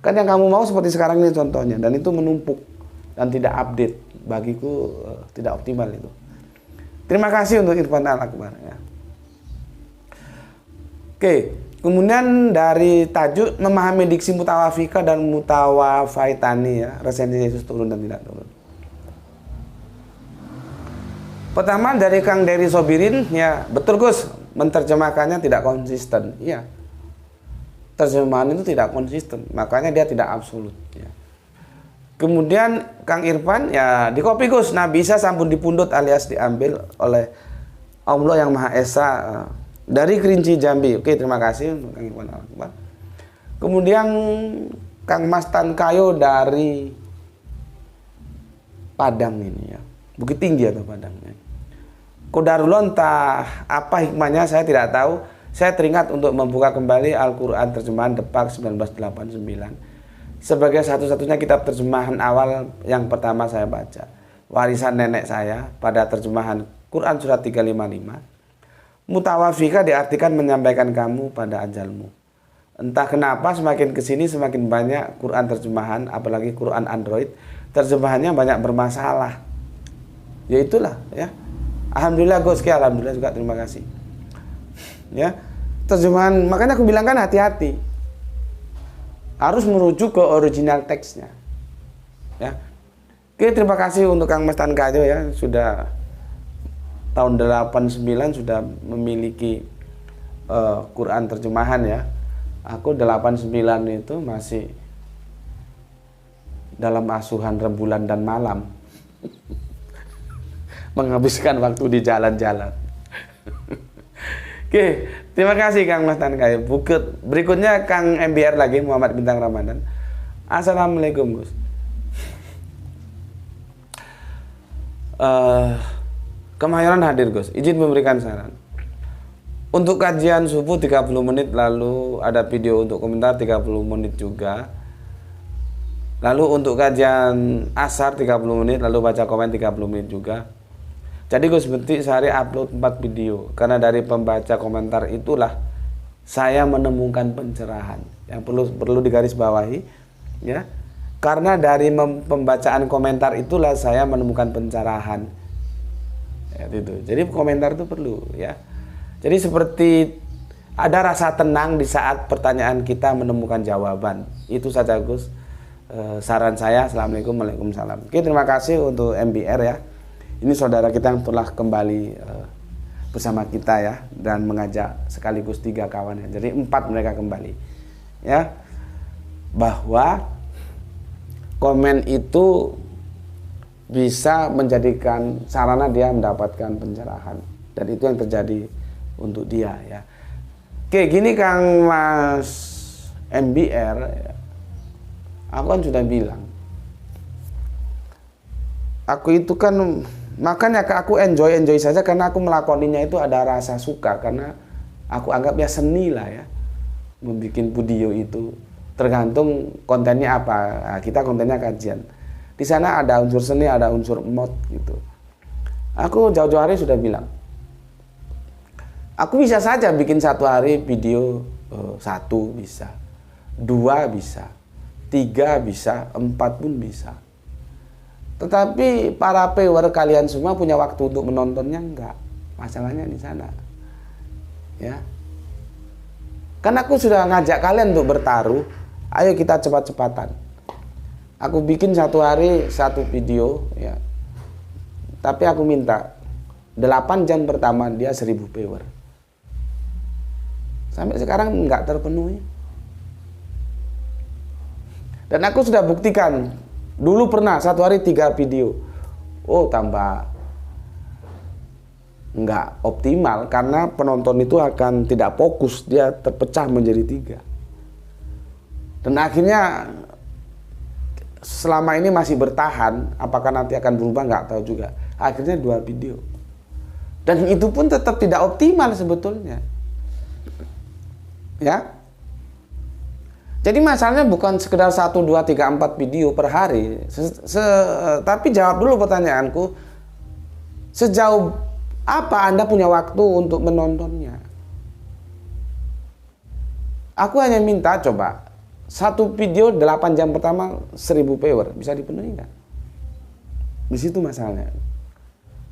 Kan yang kamu mau seperti sekarang ini contohnya, dan itu menumpuk dan tidak update. Bagiku tidak optimal itu. Terima kasih untuk Irfan Al-Akbar, ya. Oke, kemudian dari tajuk memahami diksi mutawafika dan mutawafaitani, ya, resensi Yesus turun dan tidak turun. Pertama dari Kang Dery Sobirin, ya betul Gus, menerjemahkannya tidak konsisten, iya. Terjemahan itu tidak konsisten, makanya dia tidak absolut, ya. Kemudian Kang Irfan, ya di copy Gus, Nabi Isa sampun dipundhut alias diambil oleh Allah yang Maha Esa. Dari Kerinci Jambi. Oke, terima kasih untuk Kang Irfan Al-Akbar. Kemudian Kang Mas Tankayo dari Padang ini, ya. Bukit Tinggi atau Padang, ya. Qadarullah, entah apa hikmahnya saya tidak tahu. Saya teringat untuk membuka kembali Al-Quran terjemahan Depak 1989 sebagai satu-satunya kitab terjemahan awal yang pertama saya baca. Warisan nenek saya pada terjemahan Quran surat 355. Mutawafika diartikan menyampaikan kamu pada ajalmu. Entah kenapa semakin kesini semakin banyak Quran terjemahan, apalagi Quran Android, terjemahannya banyak bermasalah. Ya itulah, ya. Alhamdulillah Gus, alhamdulillah juga, terima kasih. Ya, terjemahan, makanya aku bilang kan hati-hati. Harus merujuk ke original teksnya. Ya. Oke, terima kasih untuk Kang Mas Tankayo, ya, sudah tahun 89 sudah memiliki Quran terjemahan, ya. Aku 89 itu masih dalam asuhan rembulan dan malam. Menghabiskan waktu di jalan-jalan. Oke, terima kasih Kang Mas Tankayo. Berikutnya Kang MBR lagi, Muhammad Bintang Ramadan. Assalamualaikum Gus. Kemahiran hadir Gus, izin memberikan saran. Untuk kajian subuh 30 menit, lalu ada video untuk komentar 30 menit juga. Lalu untuk kajian asar 30 menit, lalu baca komen 30 menit juga. Jadi Gus Benti sehari upload 4 video. Karena dari pembaca komentar itulah saya menemukan pencerahan. Yang perlu digarisbawahi, ya. Karena dari pembacaan komentar itulah saya menemukan pencerahan. Ya, itu. Jadi komentar itu perlu, ya. Jadi seperti ada rasa tenang di saat pertanyaan kita menemukan jawaban. Itu saja Gus, saran saya. Assalamualaikum, waalaikumsalam. Oke, terima kasih untuk MBR, ya. Ini saudara kita yang telah kembali bersama kita, ya, dan mengajak sekaligus 3 kawannya. Jadi 4 mereka kembali, ya. Bahwa komen itu bisa menjadikan sarana dia mendapatkan pencerahan, dan itu yang terjadi untuk dia, ya. Oke, gini Kang Mas MBR, ya. Aku kan sudah bilang, aku itu kan, makanya aku enjoy saja karena aku melakoninya itu ada rasa suka, karena aku anggap ya seni lah, ya, membuat video itu. Tergantung kontennya apa. Nah, kita kontennya kajian. Di sana ada unsur seni, ada unsur mod gitu. Aku jauh-jauh hari sudah bilang, aku bisa saja bikin satu hari video 1 bisa, 2 bisa, 3 bisa, 4 pun bisa. Tetapi para viewer kalian semua punya waktu untuk menontonnya enggak? Masalahnya di sana, ya. Karena aku sudah ngajak kalian untuk bertaruh, ayo kita cepat-cepatan. Aku bikin satu hari 1 video, ya. Tapi aku minta 8 jam pertama dia 1000 viewer. Sampai sekarang nggak terpenuhi. Dan aku sudah buktikan. Dulu pernah satu hari 3 video. Oh, tambah nggak optimal karena penonton itu akan tidak fokus, dia terpecah menjadi 3. Dan akhirnya selama ini masih bertahan, apakah nanti akan berubah nggak tahu juga. Akhirnya 2 video. Dan itu pun tetap tidak optimal sebetulnya. Ya. Jadi masalahnya bukan sekedar 1, 2, 3, 4 video per hari. Tapi jawab dulu pertanyaanku. Sejauh apa Anda punya waktu untuk menontonnya? Aku hanya minta coba 1 video 8 jam pertama 1000 viewer, bisa dipenuhi nggak? Di situ masalahnya.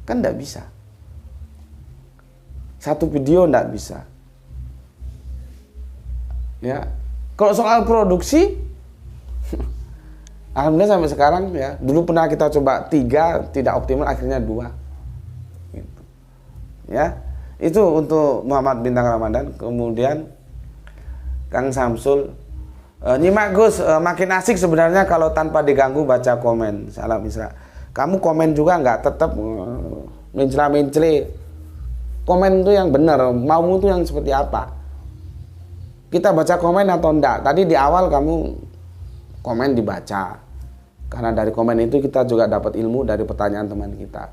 Kan nggak bisa. 1 video nggak bisa. Ya, kalau soal produksi, alhamdulillah sampai sekarang ya. Dulu pernah kita coba 3, tidak optimal, akhirnya 2. Gitu. Ya, itu untuk Muhammad Bintang Ramadan. Kemudian Kang Samsul. Nyimak Gus, makin asik sebenarnya kalau tanpa diganggu baca komen. Salam Isra. Kamu komen juga nggak, tetap mencela-mencela. Komen itu yang benar, maumu itu yang seperti apa. Kita baca komen atau enggak. Tadi di awal kamu komen dibaca. Karena dari komen itu kita juga dapat ilmu dari pertanyaan teman kita.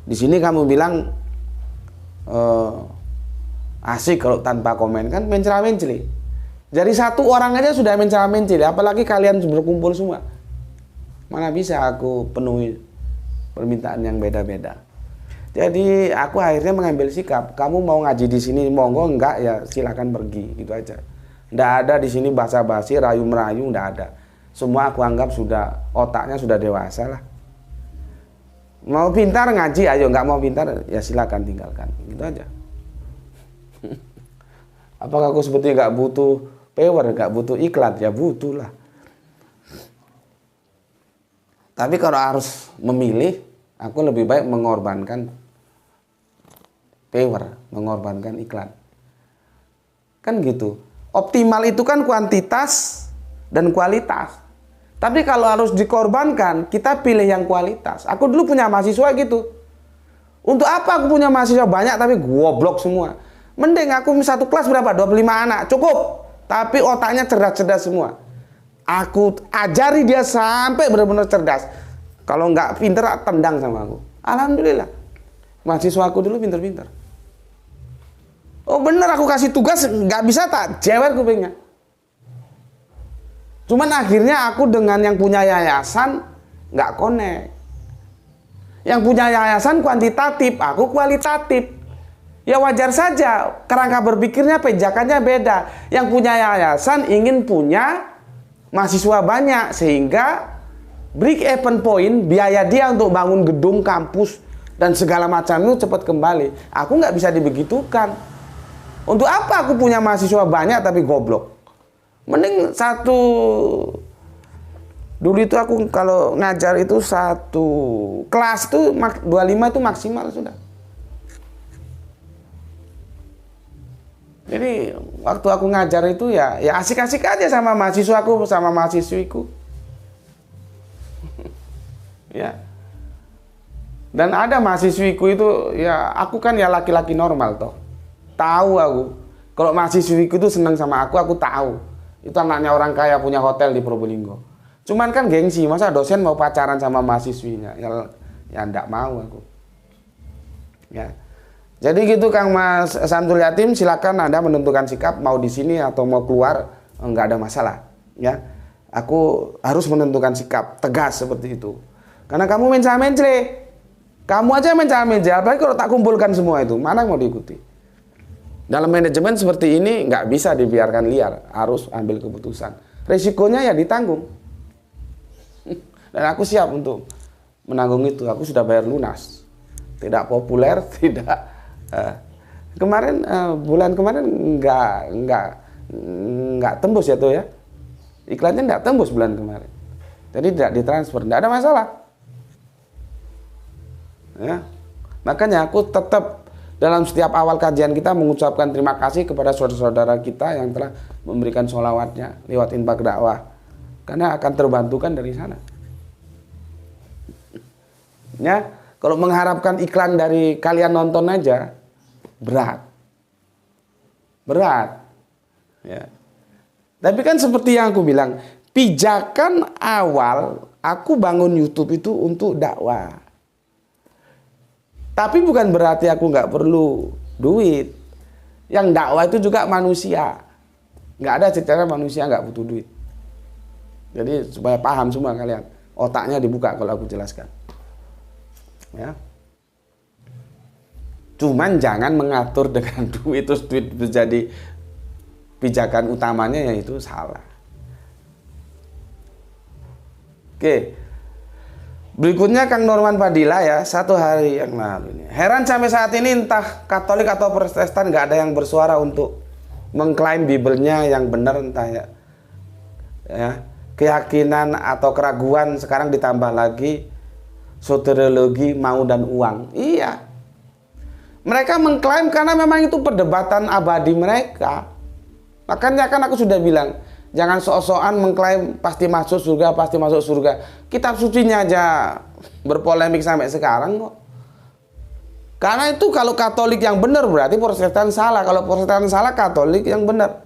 Di sini kamu bilang asik kalau tanpa komen, kan mencela-mencela. Jadi 1 orang aja sudah mencela-mencela, apalagi kalian berkumpul semua. Mana bisa aku penuhi permintaan yang beda-beda. Jadi aku akhirnya mengambil sikap, kamu mau ngaji di sini monggo, enggak ya silakan pergi, gitu aja. Nggak ada di sini basa-basi, rayu-merayu, nggak ada. Semua aku anggap sudah otaknya sudah dewasa lah. Mau pintar ngaji ayo, nggak mau pintar ya silakan tinggalkan, gitu aja. Apakah aku sebetulnya nggak butuh viewer, nggak butuh iklan? Ya butuh lah. Tapi kalau harus memilih, aku lebih baik mengorbankan viewer, mengorbankan iklan. Kan gitu. Optimal itu kan kuantitas dan kualitas. Tapi kalau harus dikorbankan, kita pilih yang kualitas. Aku dulu punya mahasiswa gitu. Untuk apa aku punya mahasiswa banyak tapi goblok semua? Mending aku 1 kelas berapa? 25 anak, cukup. Tapi otaknya cerdas-cerdas semua. Aku ajari dia sampai benar-benar cerdas. Kalau nggak pinter, tendang sama aku. Alhamdulillah. Mahasiswa aku dulu pinter-pinter. Oh bener, aku kasih tugas nggak bisa tak jewer kupingnya. Cuman akhirnya aku dengan yang punya yayasan nggak connect. Yang punya yayasan kuantitatif, aku kualitatif. Ya wajar saja, kerangka berpikirnya, pijakannya beda. Yang punya yayasan ingin punya mahasiswa banyak, sehingga break even point, biaya dia untuk bangun gedung, kampus, dan segala macam itu cepat kembali. Aku nggak bisa dibegitukan. Untuk apa aku punya mahasiswa banyak tapi goblok? Mending dulu itu aku kalau ngajar itu 1 kelas itu 25 itu maksimal sudah. Jadi waktu aku ngajar itu ya asik-asik aja sama mahasiswaku, sama mahasiswiku. Ya. Dan ada mahasiswiku itu ya, aku kan ya laki-laki normal toh. Tahu aku. Kalau mahasiswiku itu senang sama aku tahu. Itu anaknya orang kaya punya hotel di Probolinggo. Cuman kan gengsi, masa dosen mau pacaran sama mahasiswinya? Ya enggak mau aku. Ya. Jadi gitu Kang Mas Samsul Yatim, silakan Anda menentukan sikap mau di sini atau mau keluar, enggak ada masalah, ya. Aku harus menentukan sikap tegas seperti itu. Karena kamu mencela-mencela. Kamu aja mencela-mencela, apalagi kalau tak kumpulkan semua itu, mana mau diikuti? Dalam manajemen seperti ini nggak bisa dibiarkan liar, harus ambil keputusan. Resikonya ya ditanggung. Dan aku siap untuk menanggung itu. Aku sudah bayar lunas. Tidak populer, tidak. Kemarin bulan kemarin nggak tembus ya tuh ya. Iklannya nggak tembus bulan kemarin. Jadi tidak ditransfer, nggak ada masalah. Ya. Makanya aku tetap dalam setiap awal kajian kita mengucapkan terima kasih kepada saudara-saudara kita yang telah memberikan sholawatnya lewat infak dakwah, karena akan terbantukan dari sana. Ya, kalau mengharapkan iklan dari kalian nonton aja berat. Ya. Tapi kan seperti yang aku bilang, pijakan awal aku bangun YouTube itu untuk dakwah. Tapi bukan berarti aku nggak perlu duit. Yang dakwah itu juga manusia. Nggak ada secara manusia nggak butuh duit. Jadi supaya paham semua kalian, otaknya dibuka kalau aku jelaskan. Ya. Cuman jangan mengatur dengan duit, terus duit menjadi pijakan utamanya, yaitu salah. Oke. Berikutnya Kang Norman Padilla ya, 1 hari yang lalu ini. Heran sampai saat ini entah Katolik atau Protestan nggak ada yang bersuara untuk mengklaim Bibelnya yang benar, entah ya keyakinan atau keraguan, sekarang ditambah lagi soteriologi mau dan uang. Iya. Mereka mengklaim karena memang itu perdebatan abadi mereka. Makanya kan aku sudah bilang, jangan sok-sokan mengklaim pasti masuk surga, pasti masuk surga. Kitab sucinya aja berpolemik sampai sekarang kok. Karena itu kalau Katolik yang benar berarti Protestan salah. Kalau Protestan salah, Katolik yang benar.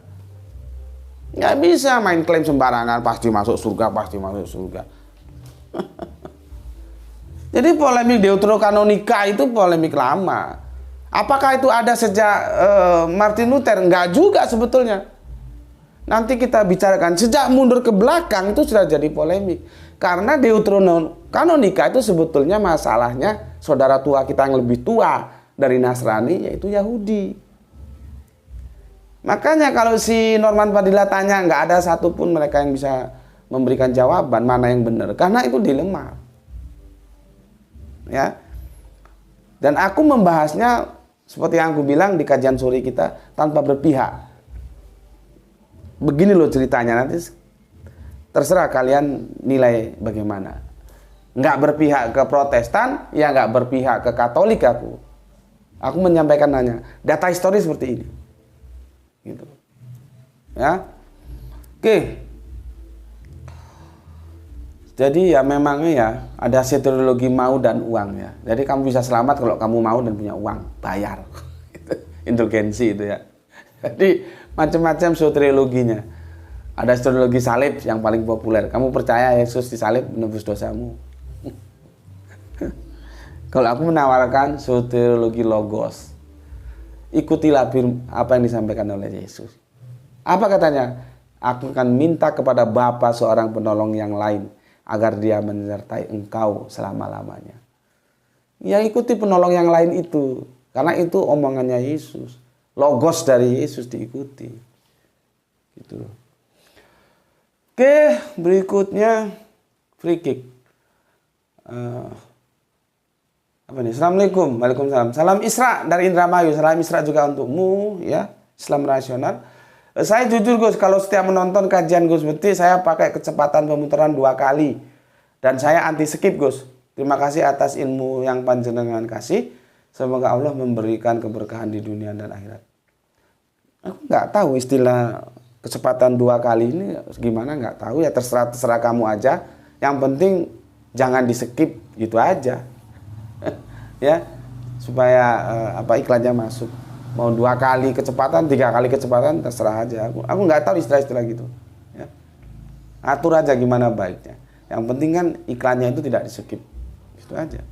Nggak bisa main klaim sembarangan pasti masuk surga, pasti masuk surga. Jadi polemik deuterokanonika itu polemik lama. Apakah itu ada sejak Martin Luther? Enggak juga sebetulnya. Nanti kita bicarakan, sejak mundur ke belakang itu sudah jadi polemik. Karena deuterokanonika itu sebetulnya masalahnya saudara tua kita yang lebih tua dari Nasrani, yaitu Yahudi. Makanya kalau si Norman Padilla tanya, nggak ada satupun mereka yang bisa memberikan jawaban mana yang benar. Karena itu dilema. Ya. Dan aku membahasnya seperti yang aku bilang di kajian sore kita, tanpa berpihak. Begini loh ceritanya, nanti terserah kalian nilai bagaimana. Nggak berpihak ke Protestan, ya nggak berpihak ke Katolik aku. Aku menyampaikan hanya data historis seperti ini. Gitu. Ya. Oke. Jadi ya memangnya ya ada soteriologi mau dan uang ya. Jadi kamu bisa selamat kalau kamu mau dan punya uang, bayar. Indulgensi itu ya. Jadi macam-macam soteriologinya. Ada soteriologi salib yang paling populer. Kamu percaya Yesus disalib menebus dosamu? Kalau aku menawarkan soteriologi logos. Ikutilah apa yang disampaikan oleh Yesus. Apa katanya? Aku akan minta kepada Bapa seorang penolong yang lain agar dia menyertai engkau selama-lamanya. Ya ikuti penolong yang lain itu. Karena itu omongannya Yesus. Logos dari Yesus diikuti. Gitu. Oke, berikutnya free kick. Apa nih? Assalamualaikum. Waalaikumsalam. Salam Isra dari Indramayu. Salam Isra juga untukmu ya. Islam rasional. Saya jujur Gus, kalau setiap menonton kajian Gus Bekti, saya pakai kecepatan pemutaran 2 kali. Dan saya anti skip Gus. Terima kasih atas ilmu yang panjenengan kasih. Semoga Allah memberikan keberkahan di dunia dan akhirat. Aku nggak tahu istilah kecepatan 2 kali ini gimana, nggak tahu ya, terserah kamu aja. Yang penting jangan di skip gitu aja. Ya, supaya iklannya masuk. Mau 2 kali kecepatan, 3 kali kecepatan, terserah aja. Aku nggak tahu istilah-istilah gitu. Ya. Atur aja gimana baiknya. Yang penting kan iklannya itu tidak di skip. Gitu aja.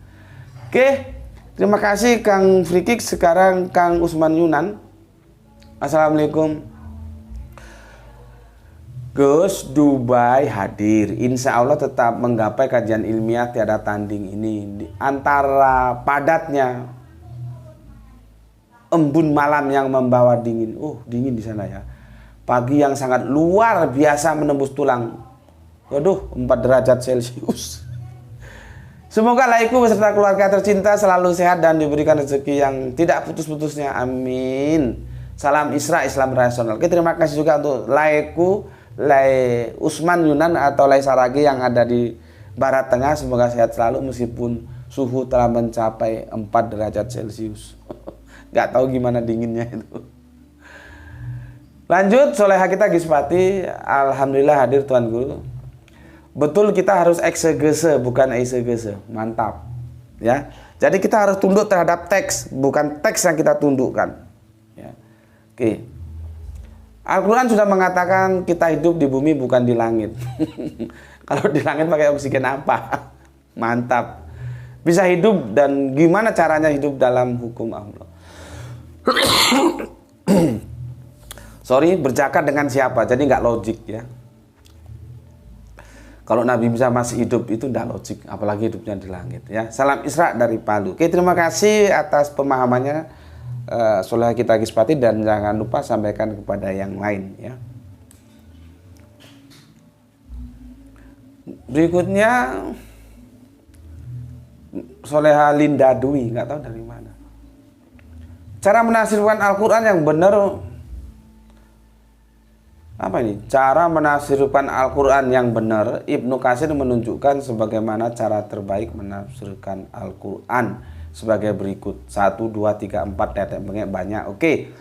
Oke, terima kasih Kang Frikik. Sekarang Kang Usman Yunan. Assalamualaikum. Gus, Dubai hadir. Insya Allah tetap menggapai kajian ilmiah tiada tanding ini. Antara padatnya embun malam yang membawa dingin. Dingin di sana ya. Pagi yang sangat luar biasa menembus tulang. Waduh, 4 derajat Celcius. Semoga laiku beserta keluarga tercinta selalu sehat dan diberikan rezeki yang tidak putus-putusnya. Amin. Salam Isra, Islam rasional. Oke, terima kasih juga untuk laiku, Lai Usman Yunan atau Lai Saragi yang ada di Barat Tengah. Semoga sehat selalu meskipun suhu telah mencapai 4 derajat Celcius. Gak tahu gimana dinginnya itu. Lanjut, Soleha kita Gispati. Alhamdulillah hadir Tuan Guru. Betul, kita harus eksegese bukan eisegese. Mantap. Ya. Jadi kita harus tunduk terhadap teks, bukan teks yang kita tundukkan. Ya. Oke. Al-Quran sudah mengatakan kita hidup di bumi bukan di langit. Kalau di langit pakai oksigen apa? Mantap. Bisa hidup, dan gimana caranya hidup dalam hukum Allah? Sorry, berzakat dengan siapa? Jadi nggak logik ya. Kalau Nabi bisa masih hidup itu nggak logik, apalagi hidupnya di langit ya. Salam Isra dari Palu. Oke, terima kasih atas pemahamannya Soleha kita Gispati, dan jangan lupa sampaikan kepada yang lain ya. Berikutnya Soleha Linda Dwi, nggak tahu dari mana. Cara menafsirkan Al-Quran yang benar. Apa ini? Cara menafsirkan Al-Quran yang benar. Ibnu Katsir menunjukkan sebagaimana cara terbaik menafsirkan Al-Quran sebagai berikut. 1, 2, 3, 4, tetek bengek banyak. Oke.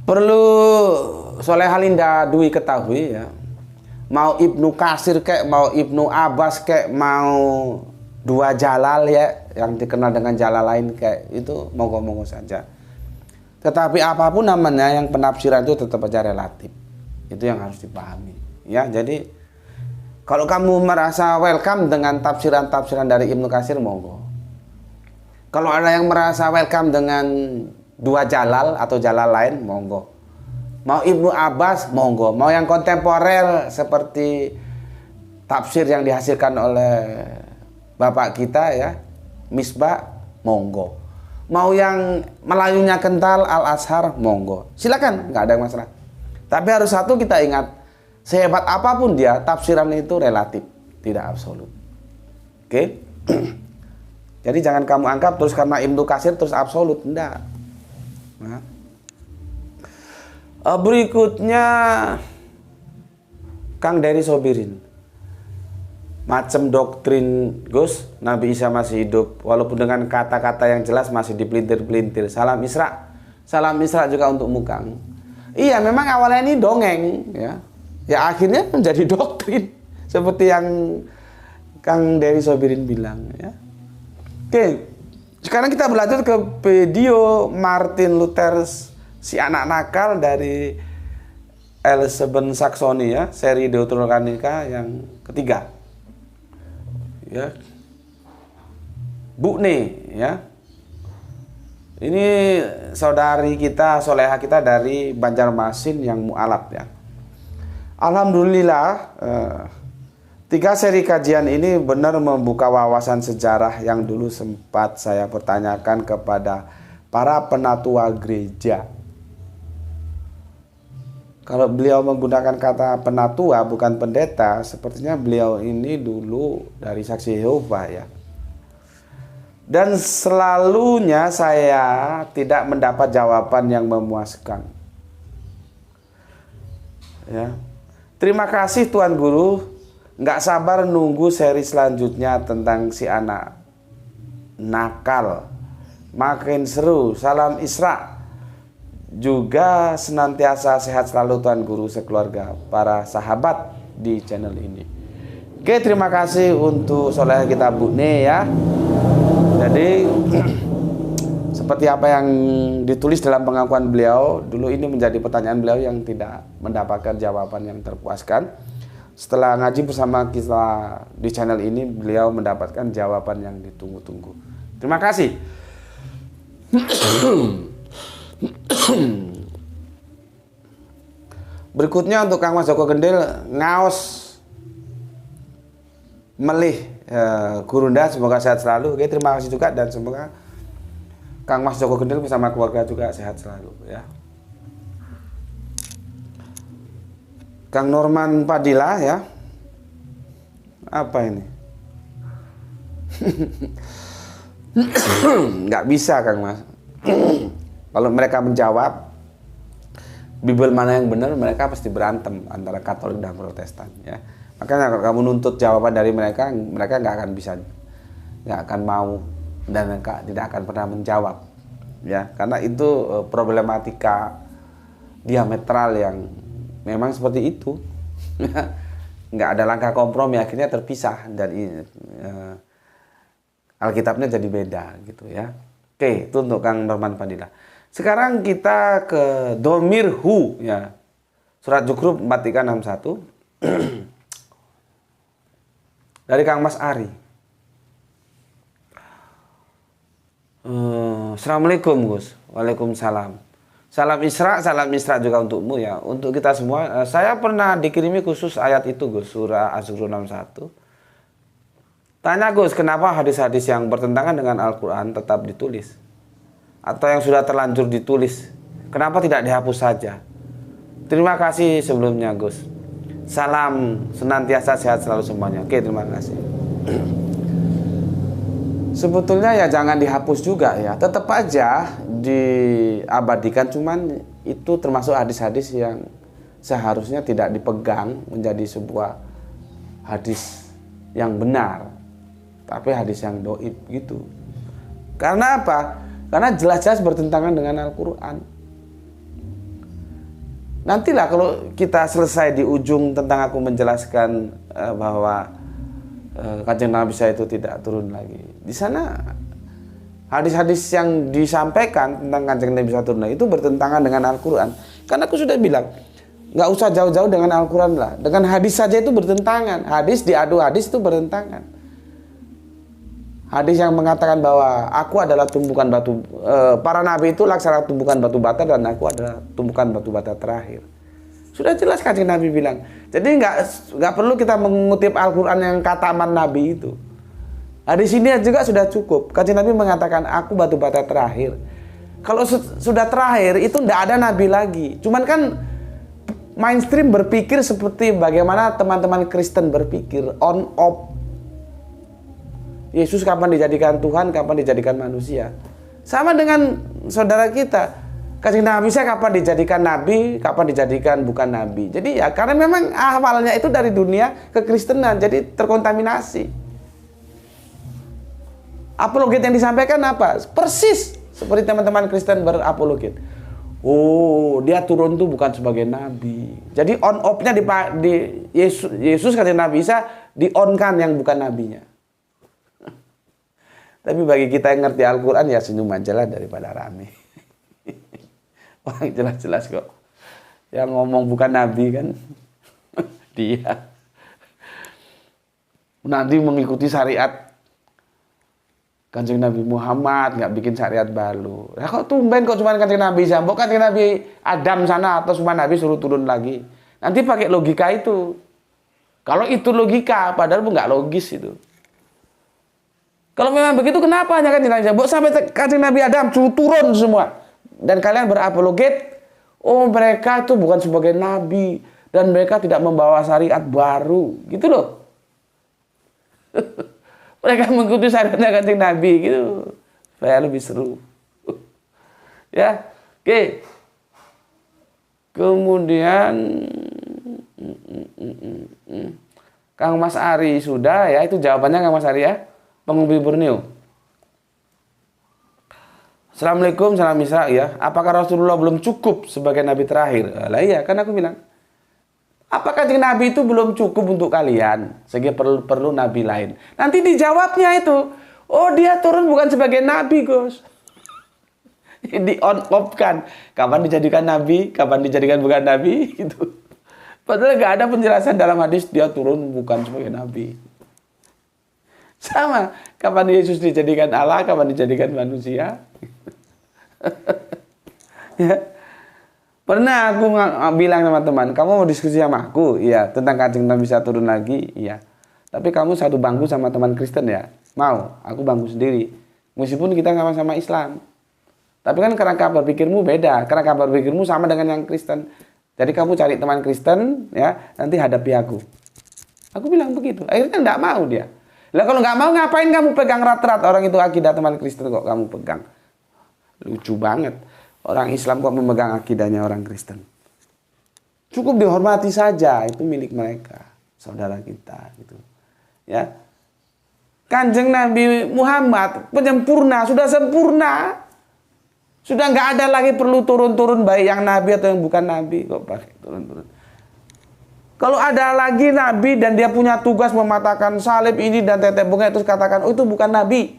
Perlu Soleha Linda Dwi ketahui ya. Mau Ibnu Katsir kek, mau Ibnu Abbas kek, mau dua Jalal ya, yang dikenal dengan Jalal lain kayak itu, monggo-monggo saja. Tetapi apapun namanya, yang penafsiran itu tetap aja relatif. Itu yang harus dipahami. Ya, jadi kalau kamu merasa welcome dengan tafsiran-tafsiran dari Ibnu Katsir, monggo. Kalau ada yang merasa welcome dengan dua Jalal atau Jalal lain, monggo. Mau Ibnu Abbas, monggo. Mau yang kontemporer seperti tafsir yang dihasilkan oleh bapak kita ya, Misbah, monggo. Mau yang Melayunya kental, Al-Azhar, monggo. Silakan, nggak ada masalah. Tapi harus satu kita ingat, sehebat apapun dia, tafsiran itu relatif, tidak absolut. Oke? Jadi jangan kamu anggap terus karena Ibnu Katsir terus absolut, enggak. Nah. Berikutnya Kang Dery Sobirin. Macam doktrin Gus, Nabi Isa masih hidup, walaupun dengan kata-kata yang jelas masih dipelintir-pelintir. Salam Isra. Salam Isra juga untuk Mukang. Iya, memang awalnya ini dongeng ya. Ya akhirnya menjadi doktrin seperti yang Kang Dery Sobirin bilang ya. Oke. Sekarang kita belajar ke video Martin Luther, si anak nakal dari L7 Saxony ya, seri Deuterocanica yang ketiga. Ya. Bukne ya. Ini saudari kita, soleha kita dari Banjarmasin yang mualaf ya. Alhamdulillah 3 seri kajian ini benar membuka wawasan sejarah yang dulu sempat saya pertanyakan kepada para penatua gereja. Kalau beliau menggunakan kata penatua bukan pendeta, sepertinya beliau ini dulu dari Saksi Yehova ya. Dan selalunya saya tidak mendapat jawaban yang memuaskan. Ya. Terima kasih Tuan Guru, nggak sabar nunggu seri selanjutnya tentang si anak nakal. Makin seru. Salam Isra. Juga senantiasa sehat selalu Tuan Guru sekeluarga, para sahabat di channel ini. Oke, terima kasih untuk soleha kita Bukne ya. Jadi seperti apa yang ditulis dalam pengakuan beliau, dulu ini menjadi pertanyaan beliau yang tidak mendapatkan jawaban yang terpuaskan. Setelah ngaji bersama kita di channel ini, beliau mendapatkan jawaban yang ditunggu-tunggu. Terima kasih. Berikutnya untuk Kang Mas Joko Gendil, ngaos melih Gurunda, semoga sehat selalu. Oke, terima kasih juga, dan semoga Kang Mas Joko Gendil bersama keluarga juga sehat selalu ya. Kang Norman Padilla ya. Apa ini? Nggak bisa Kang Mas. Kalau mereka menjawab Bible mana yang benar, mereka pasti berantem antara Katolik dan Protestan ya. Makanya kalau kamu nuntut jawaban dari mereka, mereka nggak akan bisa, nggak akan mau, dan tidak akan pernah menjawab ya, karena itu problematika diametral yang memang seperti itu. Nggak ada langkah kompromi, akhirnya terpisah, dan Alkitabnya jadi beda gitu ya. Oke, itu untuk Kang Norman Fadilah. Sekarang kita ke domir hu ya. Surat Zukhruf 4361 dari Kang Mas Ari. Assalamualaikum Gus. Waalaikumsalam. Salam Isra juga untukmu ya. Untuk kita semua. Saya pernah dikirimi khusus ayat itu Gus, surah Az-Zukhruf 61. Tanya Gus, kenapa hadis-hadis yang bertentangan dengan Al-Quran tetap ditulis? Atau yang sudah terlanjur ditulis, kenapa tidak dihapus saja? Terima kasih sebelumnya Gus. Salam senantiasa sehat selalu semuanya. Oke, terima kasih. Sebetulnya ya jangan dihapus juga ya. Tetap aja diabadikan, cuman itu termasuk hadis-hadis yang seharusnya tidak dipegang menjadi sebuah hadis yang benar. Tapi hadis yang doib gitu. Karena apa? Karena jelas-jelas bertentangan dengan Al-Quran. Nantilah kalau kita selesai di ujung tentang aku menjelaskan bahwa Kanjeng Nabi saya itu tidak turun lagi. Di sana hadis-hadis yang disampaikan tentang Kanjeng Nabi saya turun lagi itu bertentangan dengan Al-Quran. Karena aku sudah bilang, nggak usah jauh-jauh dengan Al-Quran lah. Dengan hadis saja itu bertentangan. Hadis diadu hadis itu bertentangan. Hadis yang mengatakan bahwa aku adalah tumpukan batu, para nabi itu laksana tumpukan batu bata dan aku adalah tumpukan batu bata terakhir. Sudah jelas Kanjeng Nabi bilang. Jadi nggak perlu kita mengutip Al-Quran yang kataman Nabi itu. Hadis ini juga sudah cukup. Kanjeng Nabi mengatakan aku batu bata terakhir. Kalau sudah terakhir itu tidak ada Nabi lagi. Cuman kan mainstream berpikir seperti bagaimana teman-teman Kristen berpikir, on off. Yesus kapan dijadikan Tuhan, kapan dijadikan manusia. Sama dengan saudara kita. Kanjeng Nabi saya kapan dijadikan Nabi, kapan dijadikan bukan Nabi. Jadi ya karena memang awalnya itu dari dunia kekristenan, jadi terkontaminasi. Apologet yang disampaikan apa? Persis seperti teman-teman Kristen berapologet. Oh, dia turun itu bukan sebagai Nabi. Jadi on off-nya di Yesus Kanjeng Nabi Isa di-on-kan yang bukan Nabinya. Tapi bagi kita yang ngerti Al-Quran ya senyum aja lah daripada rame. Orang jelas-jelas kok. Yang ngomong bukan Nabi kan. Dia. Nanti mengikuti syariat Kanjeng Nabi Muhammad, nggak bikin syariat baru. Nah kok tumben kok cuma Kanjeng Nabi Isa. Bukan Kanjeng Nabi Adam sana atau semua Nabi suruh turun lagi. Nanti pakai logika itu. Kalau itu logika, padahal nggak logis itu. Kalau memang begitu kenapa hanya Kanjeng Nabi Isa? Sampai Kanjeng Nabi Adam turun semua. Dan kalian berapologet, oh mereka itu bukan sebagai Nabi. Dan mereka tidak membawa syariat baru. Gitu loh. Mereka mengikuti syariatnya Kanjeng Nabi. Gitu. Supaya lebih seru. Ya, oke. Kemudian Kang Mas Ari sudah ya. Itu jawabannya Kang Mas Ari ya. Pengubi Borneo. Assalamualaikum, salam Isra ya. Apakah Rasulullah belum cukup sebagai Nabi terakhir? Lah iya, kan aku bilang. Apakah Nabi itu belum cukup untuk kalian? Sehingga perlu Nabi lain. Nanti dijawabnya itu. Oh dia turun bukan sebagai Nabi Gus. Di on off kan. Kapan dijadikan Nabi, kapan dijadikan bukan Nabi. Gitu. Padahal gak ada penjelasan dalam hadis dia turun bukan sebagai Nabi. Sama, kapan Yesus dijadikan Allah, kapan dijadikan manusia. Ya. Pernah aku bilang teman-teman, kamu mau diskusi sama aku? Iya, tentang Kanjeng Nabi bisa turun lagi? Iya. Tapi kamu satu bangku sama teman Kristen ya? Mau, aku bangku sendiri. Meskipun kita sama-sama Islam. Tapi kan kerangka berpikirmu beda, kerangka berpikirmu sama dengan yang Kristen. Jadi kamu cari teman Kristen, ya, nanti hadapi aku. Aku bilang begitu. Akhirnya enggak mau dia. Lah kalau nggak mau ngapain kamu pegang rat-rat orang itu akidah teman Kristen kok kamu pegang? Lucu banget. Orang Islam kok memegang akidahnya orang Kristen. Cukup dihormati saja, itu milik mereka, saudara kita gitu. Ya. Kanjeng Nabi Muhammad penyempurna, sudah sempurna. Sudah nggak ada lagi perlu turun-turun baik yang nabi atau yang bukan nabi kok pakai turun-turun. Kalau ada lagi nabi dan dia punya tugas mematahkan salib ini dan tetek bengek terus katakan, oh itu bukan nabi.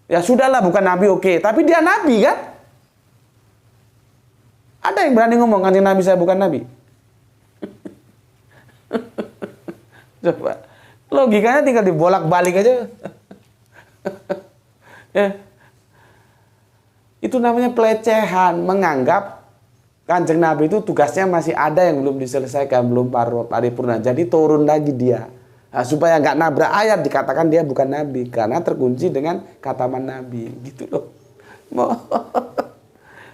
Ya sudahlah, bukan nabi, oke. Tapi dia nabi kan? Ada yang berani ngomong kanjeng Nabi saya bukan nabi? Coba. Logikanya tinggal dibolak-balik aja. Ya. Itu namanya pelecehan, menganggap kanjeng Nabi itu tugasnya masih ada yang belum diselesaikan, belum paripurna. Jadi turun lagi dia. Nah, supaya nggak nabrak ayat dikatakan dia bukan nabi karena terkunci dengan kataman nabi, gitu loh.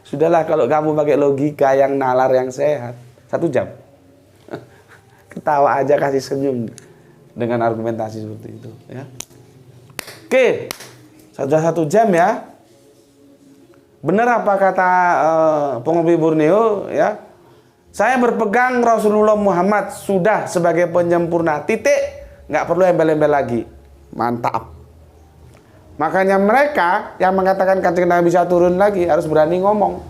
Sudahlah kalau kamu pakai logika yang nalar yang sehat, 1 jam. Ketawa aja, kasih senyum dengan argumentasi seperti itu, ya. Oke, sudah 1 jam ya. Benar apa kata pengopi Borneo, ya? Saya berpegang Rasulullah Muhammad sudah sebagai penyempurna, titik. Nggak perlu embel-embel lagi. Mantap. Makanya mereka yang mengatakan kanjeng Nabi bisa turun lagi harus berani ngomong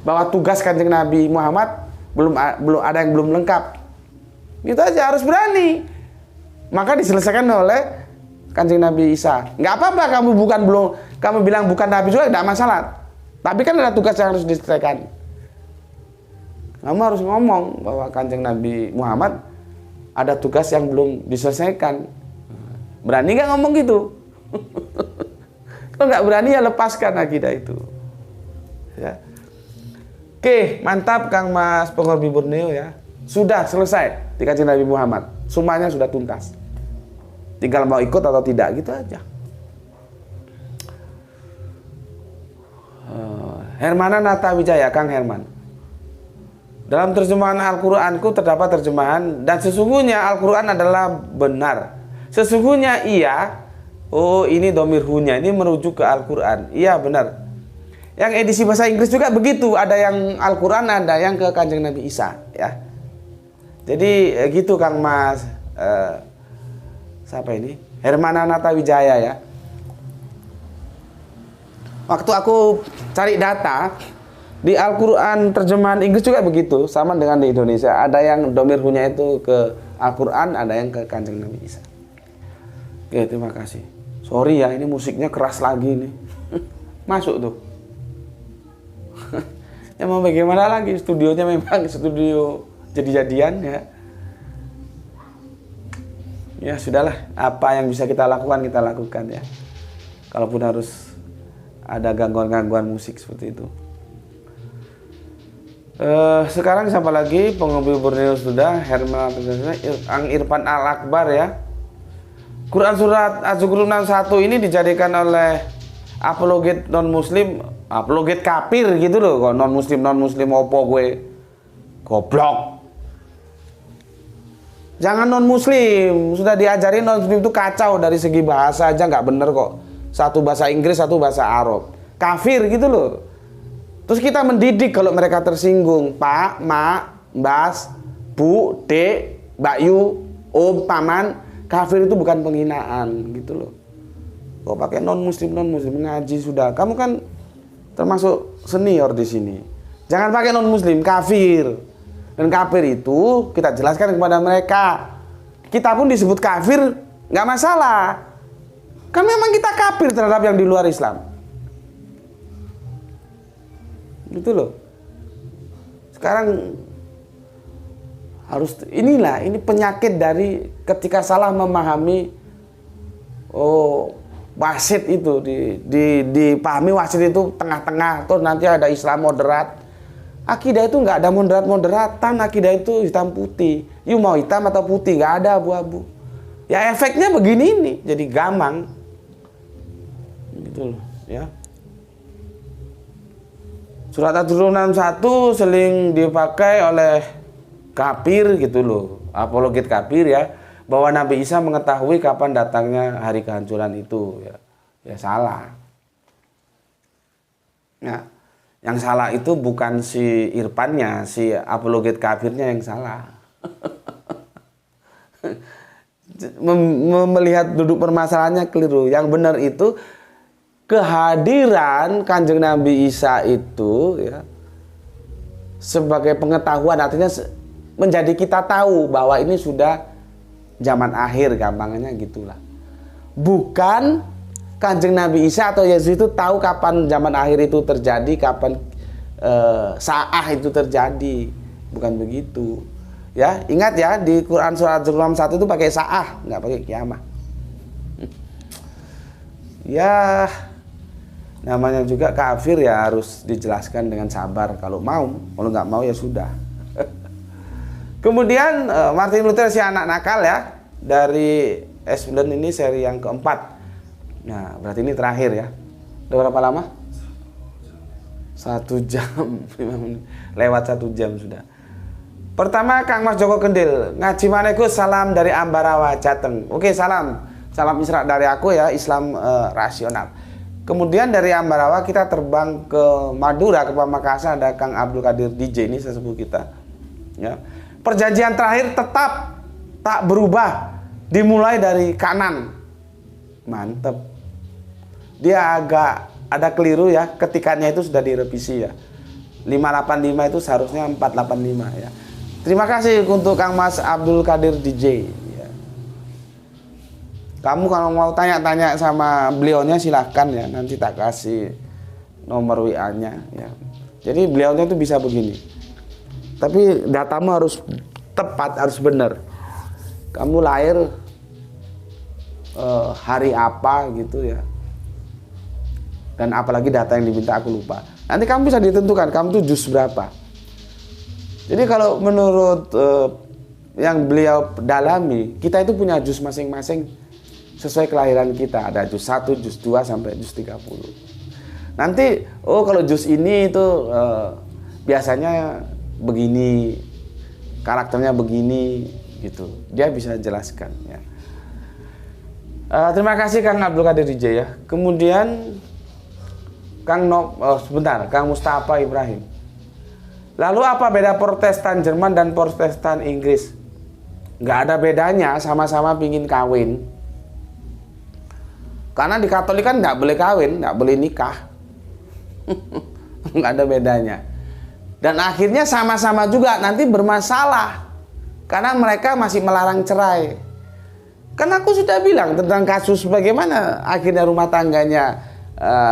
bahwa tugas kanjeng Nabi Muhammad belum ada yang belum lengkap. Gitu aja, harus berani. Maka diselesaikan oleh kanjeng Nabi Isa. Nggak apa-apa kamu bilang bukan Nabi juga, nggak masalah. Tapi kan ada tugas yang harus diselesaikan. Kamu harus ngomong bahwa kanjeng Nabi Muhammad ada tugas yang belum diselesaikan. Berani nggak ngomong gitu? Kalau nggak berani ya lepaskan akidah itu. Ya. Oke, mantap Kang Mas Penghorbi Borneo ya. Sudah selesai di kanjeng Nabi Muhammad. Semuanya sudah tuntas. Tinggal mau ikut atau tidak, gitu aja. Hermana Nata Wijaya, Kang Herman. Dalam terjemahan Al-Qur'anku terdapat terjemahan dan sesungguhnya Al-Qur'an adalah benar. Sesungguhnya iya. Oh, ini domir hunya, ini merujuk ke Al-Qur'an. Iya, benar. Yang edisi bahasa Inggris juga begitu, ada yang Al-Qur'an, ada yang ke kanjeng Nabi Isa, ya. Jadi gitu Kang Mas siapa ini? Hermana Nata Wijaya ya. Waktu aku cari data di Al-Qur'an terjemahan Inggris juga begitu, sama dengan di Indonesia. Ada yang domir hunya itu ke Al-Qur'an, ada yang ke kanjeng Nabi Isa. Oke, terima kasih. Sorry ya, ini musiknya keras lagi nih. Masuk tuh. Ya mau bagaimana lagi, studionya memang studio jadi-jadian ya. Ya sudahlah, apa yang bisa kita lakukan ya. Kalaupun harus ada gangguan-gangguan musik seperti itu. Sekarang siapa lagi? Pengopi Borneo sudah, Herman Ang Irfan Al-Akbar ya. Quran surat Az-Zukhruf 61 ini dijadikan oleh apologet non-muslim, apologet kafir gitu loh. Kok non-muslim opo gue. Goblok. Jangan non-muslim, sudah diajarin non-muslim itu kacau dari segi bahasa aja nggak bener kok. Satu bahasa Inggris, satu bahasa Arab. Kafir gitu loh. Terus kita mendidik kalau mereka tersinggung. Pak, mak, mbas, bu, dek, mbak yu, om, paman. Kafir itu bukan penghinaan gitu loh. Kok pakai non-muslim ngaji sudah. Kamu kan termasuk senior di sini. Jangan pakai non-muslim, kafir. Dan kafir itu kita jelaskan kepada mereka. Kita pun disebut kafir, nggak masalah. Kan memang kita kafir terhadap yang di luar Islam. Gitu loh. Sekarang ini penyakit dari ketika salah memahami wasit itu dipahami wasit itu tengah-tengah, terus nanti ada Islam moderat. Akidah itu nggak ada moderat-moderatan, akidah itu hitam putih. You mau hitam atau putih, nggak ada abu-abu. Ya efeknya begini nih, jadi gamang. Gitu loh, ya. Surat Az-Zukhruf 61 sering dipakai oleh kafir gitu loh, apologet kafir ya, bahwa Nabi Isa mengetahui kapan datangnya hari kehancuran itu ya salah. Ya, yang salah itu bukan si Irfannya, si apologet kafirnya yang salah. Melihat duduk permasalahannya keliru. Yang benar itu kehadiran kanjeng Nabi Isa itu ya sebagai pengetahuan, artinya menjadi kita tahu bahwa ini sudah zaman akhir, gampangnya gitulah. Bukan Kanjeng Nabi Isa atau Yesus itu tahu kapan zaman akhir itu terjadi, kapan saah itu terjadi. Bukan begitu. Ya, ingat ya, di Quran surat Az-Zumar 1 itu pakai saah, nggak pakai kiamah. Ya, namanya juga kafir ya harus dijelaskan dengan sabar kalau mau. Kalau nggak mau ya sudah. Kemudian Martin Luther si anak nakal ya, dari S9 ini seri yang keempat. Nah, berarti ini terakhir ya. Udah berapa lama? 1 jam 5 menit. Lewat 1 jam sudah. Pertama, Kang Mas Joko Kendil. Ngaji manehku salam dari Ambarawa, Jateng. Oke, salam. Salam Isra dari aku ya, Islam rasional. Kemudian dari Ambarawa kita terbang ke Madura, ke Pamekasan, ada Kang Abdul Qadir DJ, ini sesepuh kita. Ya. Perjanjian terakhir tetap tak berubah, dimulai dari kanan. Mantep. Dia agak ada keliru ya, ketikannya itu sudah direvisi ya. 585 itu seharusnya 485 ya. Terima kasih untuk Kang Mas Abdul Qadir DJ ya. Kamu kalau mau tanya-tanya sama beliaunya silahkan ya, nanti tak kasih nomor WA-nya ya. Jadi beliaunya itu bisa begini. Tapi datamu harus tepat, harus benar. Kamu lahir hari apa gitu ya. Dan apalagi data yang diminta aku lupa. Nanti kamu bisa ditentukan kamu tuh juz berapa. Jadi kalau menurut yang beliau dalami, kita itu punya juz masing-masing sesuai kelahiran kita. Ada juz 1, juz 2 sampai juz 30. Nanti kalau juz ini itu biasanya begini, karakternya begini gitu. Dia bisa jelaskan ya. Terima kasih Kang Abdul Qadir DJ ya. Kemudian Kang Mustafa Ibrahim. Lalu apa beda Protestan Jerman dan Protestan Inggris? Nggak ada bedanya, sama-sama pingin kawin. Karena di Katolik kan nggak boleh kawin, nggak boleh nikah. Nggak ada bedanya. Dan akhirnya sama-sama juga nanti bermasalah. Karena mereka masih melarang cerai. Kan aku sudah bilang tentang kasus bagaimana akhirnya rumah tangganya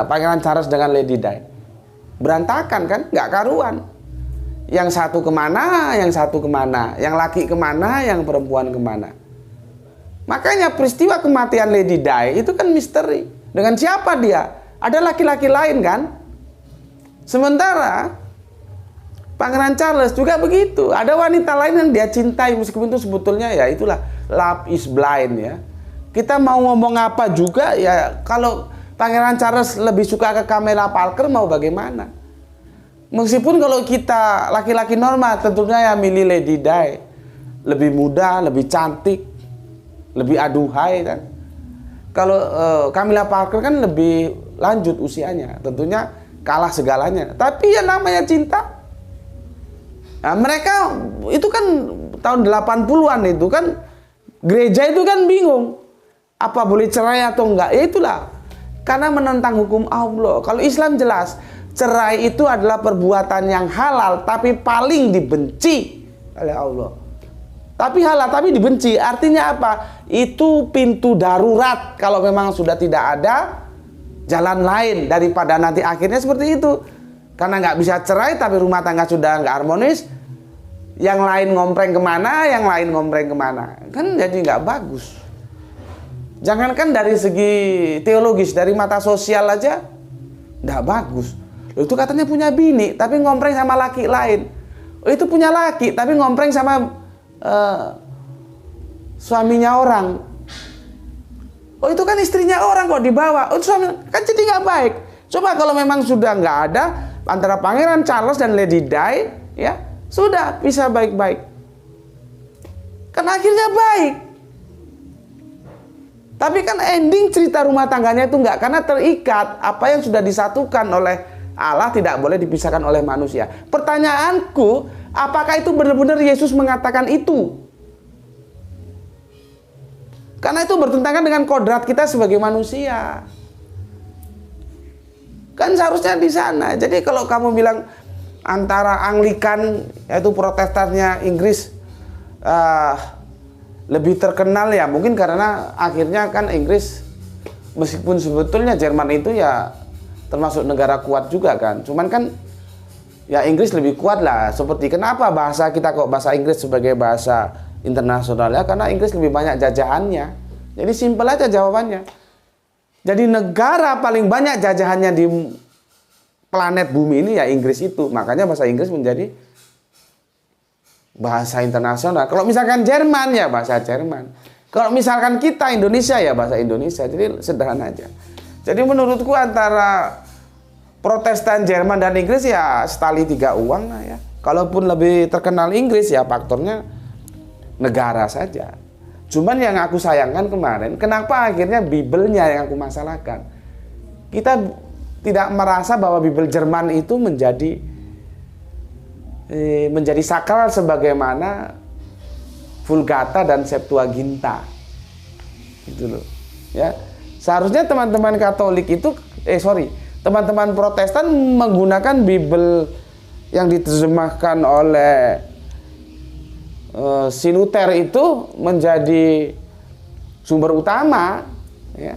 Pangeran Charles dengan Lady Di. Berantakan kan, nggak karuan. Yang satu kemana, yang satu kemana, yang laki kemana, yang perempuan kemana. Makanya peristiwa kematian Lady Di itu kan misteri. Dengan siapa dia? Ada laki-laki lain kan? Sementara Pangeran Charles juga begitu. Ada wanita lain yang dia cintai, meskipun itu sebetulnya ya itulah love is blind ya. Kita mau ngomong apa juga ya, kalau Pangeran Charles lebih suka ke Camilla Parker mau bagaimana? Meskipun kalau kita laki-laki normal tentunya ya milih Lady Di. Lebih muda, lebih cantik, lebih aduhai kan. Kalau Camilla Parker kan lebih lanjut usianya, tentunya kalah segalanya. Tapi ya namanya cinta. Nah, mereka itu kan tahun 80-an itu kan gereja itu kan bingung. Apa boleh cerai atau enggak? Ya itulah. Karena menentang hukum Allah. Kalau Islam jelas, cerai itu adalah perbuatan yang halal tapi paling dibenci oleh Allah. Tapi halal tapi dibenci, artinya apa? Itu pintu darurat kalau memang sudah tidak ada jalan lain daripada nanti akhirnya seperti itu. Karena nggak bisa cerai tapi rumah tangga sudah nggak harmonis, yang lain ngompreng kemana, yang lain ngompreng kemana, kan jadi nggak bagus. Jangankan dari segi teologis, dari mata sosial aja nggak bagus. Itu katanya punya bini tapi ngompreng sama laki lain. Itu punya laki tapi ngompreng sama suaminya orang. Itu kan istrinya orang kok dibawa. Itu suami kan jadi nggak baik. Coba kalau memang sudah nggak ada antara Pangeran Charles dan Lady Di, ya sudah bisa baik-baik. Kan akhirnya baik. Tapi kan ending cerita rumah tangganya itu enggak, karena terikat. Apa yang sudah disatukan oleh Allah tidak boleh dipisahkan oleh manusia. Pertanyaanku, apakah itu benar-benar Yesus mengatakan itu? Karena itu bertentangan dengan kodrat kita sebagai manusia. Kan seharusnya di sana. Jadi kalau kamu bilang antara Anglikan, yaitu Protestannya Inggris, lebih terkenal ya mungkin karena akhirnya kan Inggris meskipun sebetulnya Jerman itu ya termasuk negara kuat juga kan. Cuman kan ya Inggris lebih kuat lah. Seperti kenapa bahasa kita kok bahasa Inggris sebagai bahasa internasional ya? Karena Inggris lebih banyak jajahannya. Jadi simpel aja jawabannya. Jadi negara paling banyak jajahannya di planet bumi ini ya Inggris itu. Makanya bahasa Inggris menjadi bahasa internasional. Kalau misalkan Jerman ya bahasa Jerman. Kalau misalkan kita Indonesia ya bahasa Indonesia. Jadi sederhana aja. Jadi menurutku antara Protestan Jerman dan Inggris ya setali tiga uang lah ya. Kalaupun lebih terkenal Inggris ya faktornya negara saja. Cuman yang aku sayangkan kemarin, kenapa akhirnya Bibelnya yang aku masalahkan. Kita tidak merasa bahwa Bibel Jerman itu menjadi sakral sebagaimana Vulgata dan Septuaginta. Gitu loh. Ya. Seharusnya teman-teman Katolik itu teman-teman Protestan menggunakan Bibel yang diterjemahkan oleh si Luther itu menjadi sumber utama, ya.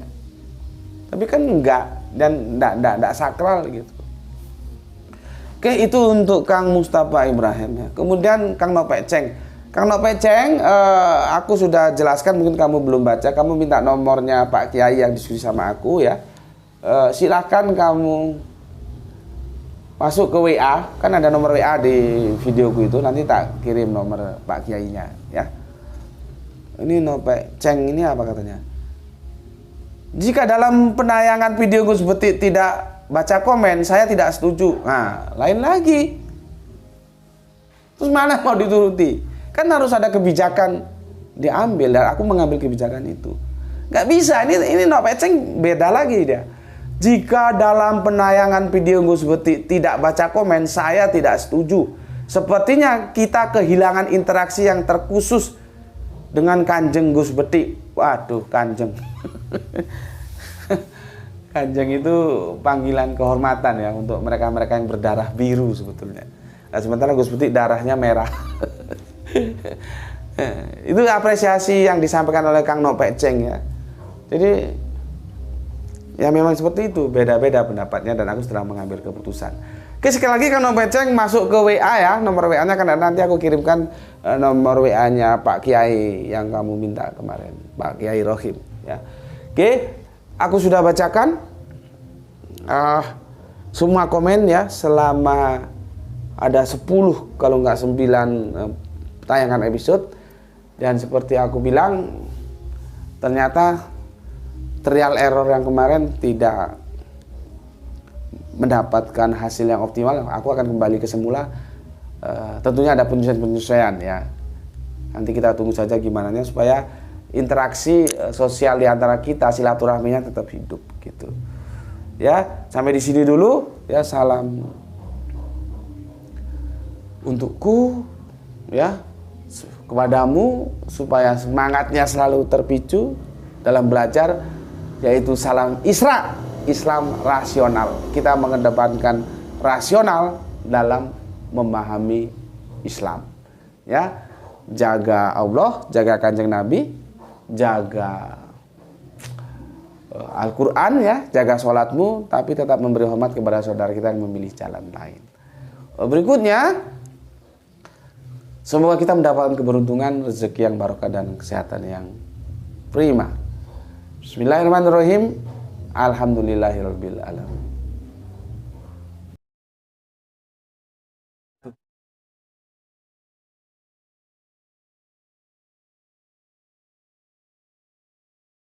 Tapi kan enggak dan enggak sakral gitu. Oke, itu untuk Kang Mustafa Ibrahim ya. Kemudian Kang Nopeceng. Kang Nopeceng, aku sudah jelaskan, mungkin kamu belum baca. Kamu minta nomornya Pak Kiai yang diskusi sama aku ya. Silahkan kamu masuk ke WA, kan ada nomor WA di videoku itu, nanti tak kirim nomor Pak Kiainya ya. Ini Nopeceng ini apa katanya? Jika dalam penayangan video Gus Beti tidak baca komen, saya tidak setuju. Nah, lain lagi. Terus mana mau dituruti? Kan harus ada kebijakan diambil dan aku mengambil kebijakan itu. Nggak bisa, ini Nopeceng beda lagi dia. Jika dalam penayangan video Gus Beti tidak baca komen, saya tidak setuju. Sepertinya kita kehilangan interaksi yang terkhusus dengan Kanjeng Gus Beti. Waduh, Kanjeng. Kanjeng itu panggilan kehormatan ya untuk mereka-mereka yang berdarah biru sebetulnya. Nah, sementara Gus Beti darahnya merah. Itu apresiasi yang disampaikan oleh Kang Nopeceng ya. Jadi ya memang seperti itu, beda-beda pendapatnya dan aku setelah mengambil keputusan. Oke, sekali lagi Kang Nopeceng masuk ke WA ya, nomor WA-nya kan nanti aku kirimkan nomor WA-nya Pak Kiai yang kamu minta kemarin, Pak Kiai Rohim ya. Oke, aku sudah bacakan semua komen ya, selama ada 10 kalau nggak 9 tayangan episode, dan seperti aku bilang ternyata trial error yang kemarin tidak mendapatkan hasil yang optimal. Aku akan kembali ke semula. Tentunya ada penyesuaian ya. Nanti kita tunggu saja gimana supaya interaksi sosial di antara kita, silaturahminya tetap hidup gitu. Ya, sampai di sini dulu ya. Salam untukku ya, kepadamu supaya semangatnya selalu terpicu dalam belajar, yaitu salam Isra, Islam rasional. Kita mengedepankan rasional dalam memahami Islam. Ya, jaga Allah, jaga Kanjeng Nabi, jaga Al-Quran ya, jaga sholatmu, tapi tetap memberi hormat kepada saudara kita yang memilih jalan lain. Berikutnya, semoga kita mendapatkan keberuntungan, rezeki yang barokah dan kesehatan yang prima. Bismillahirrahmanirrahim. Alhamdulillahirabbil alamin.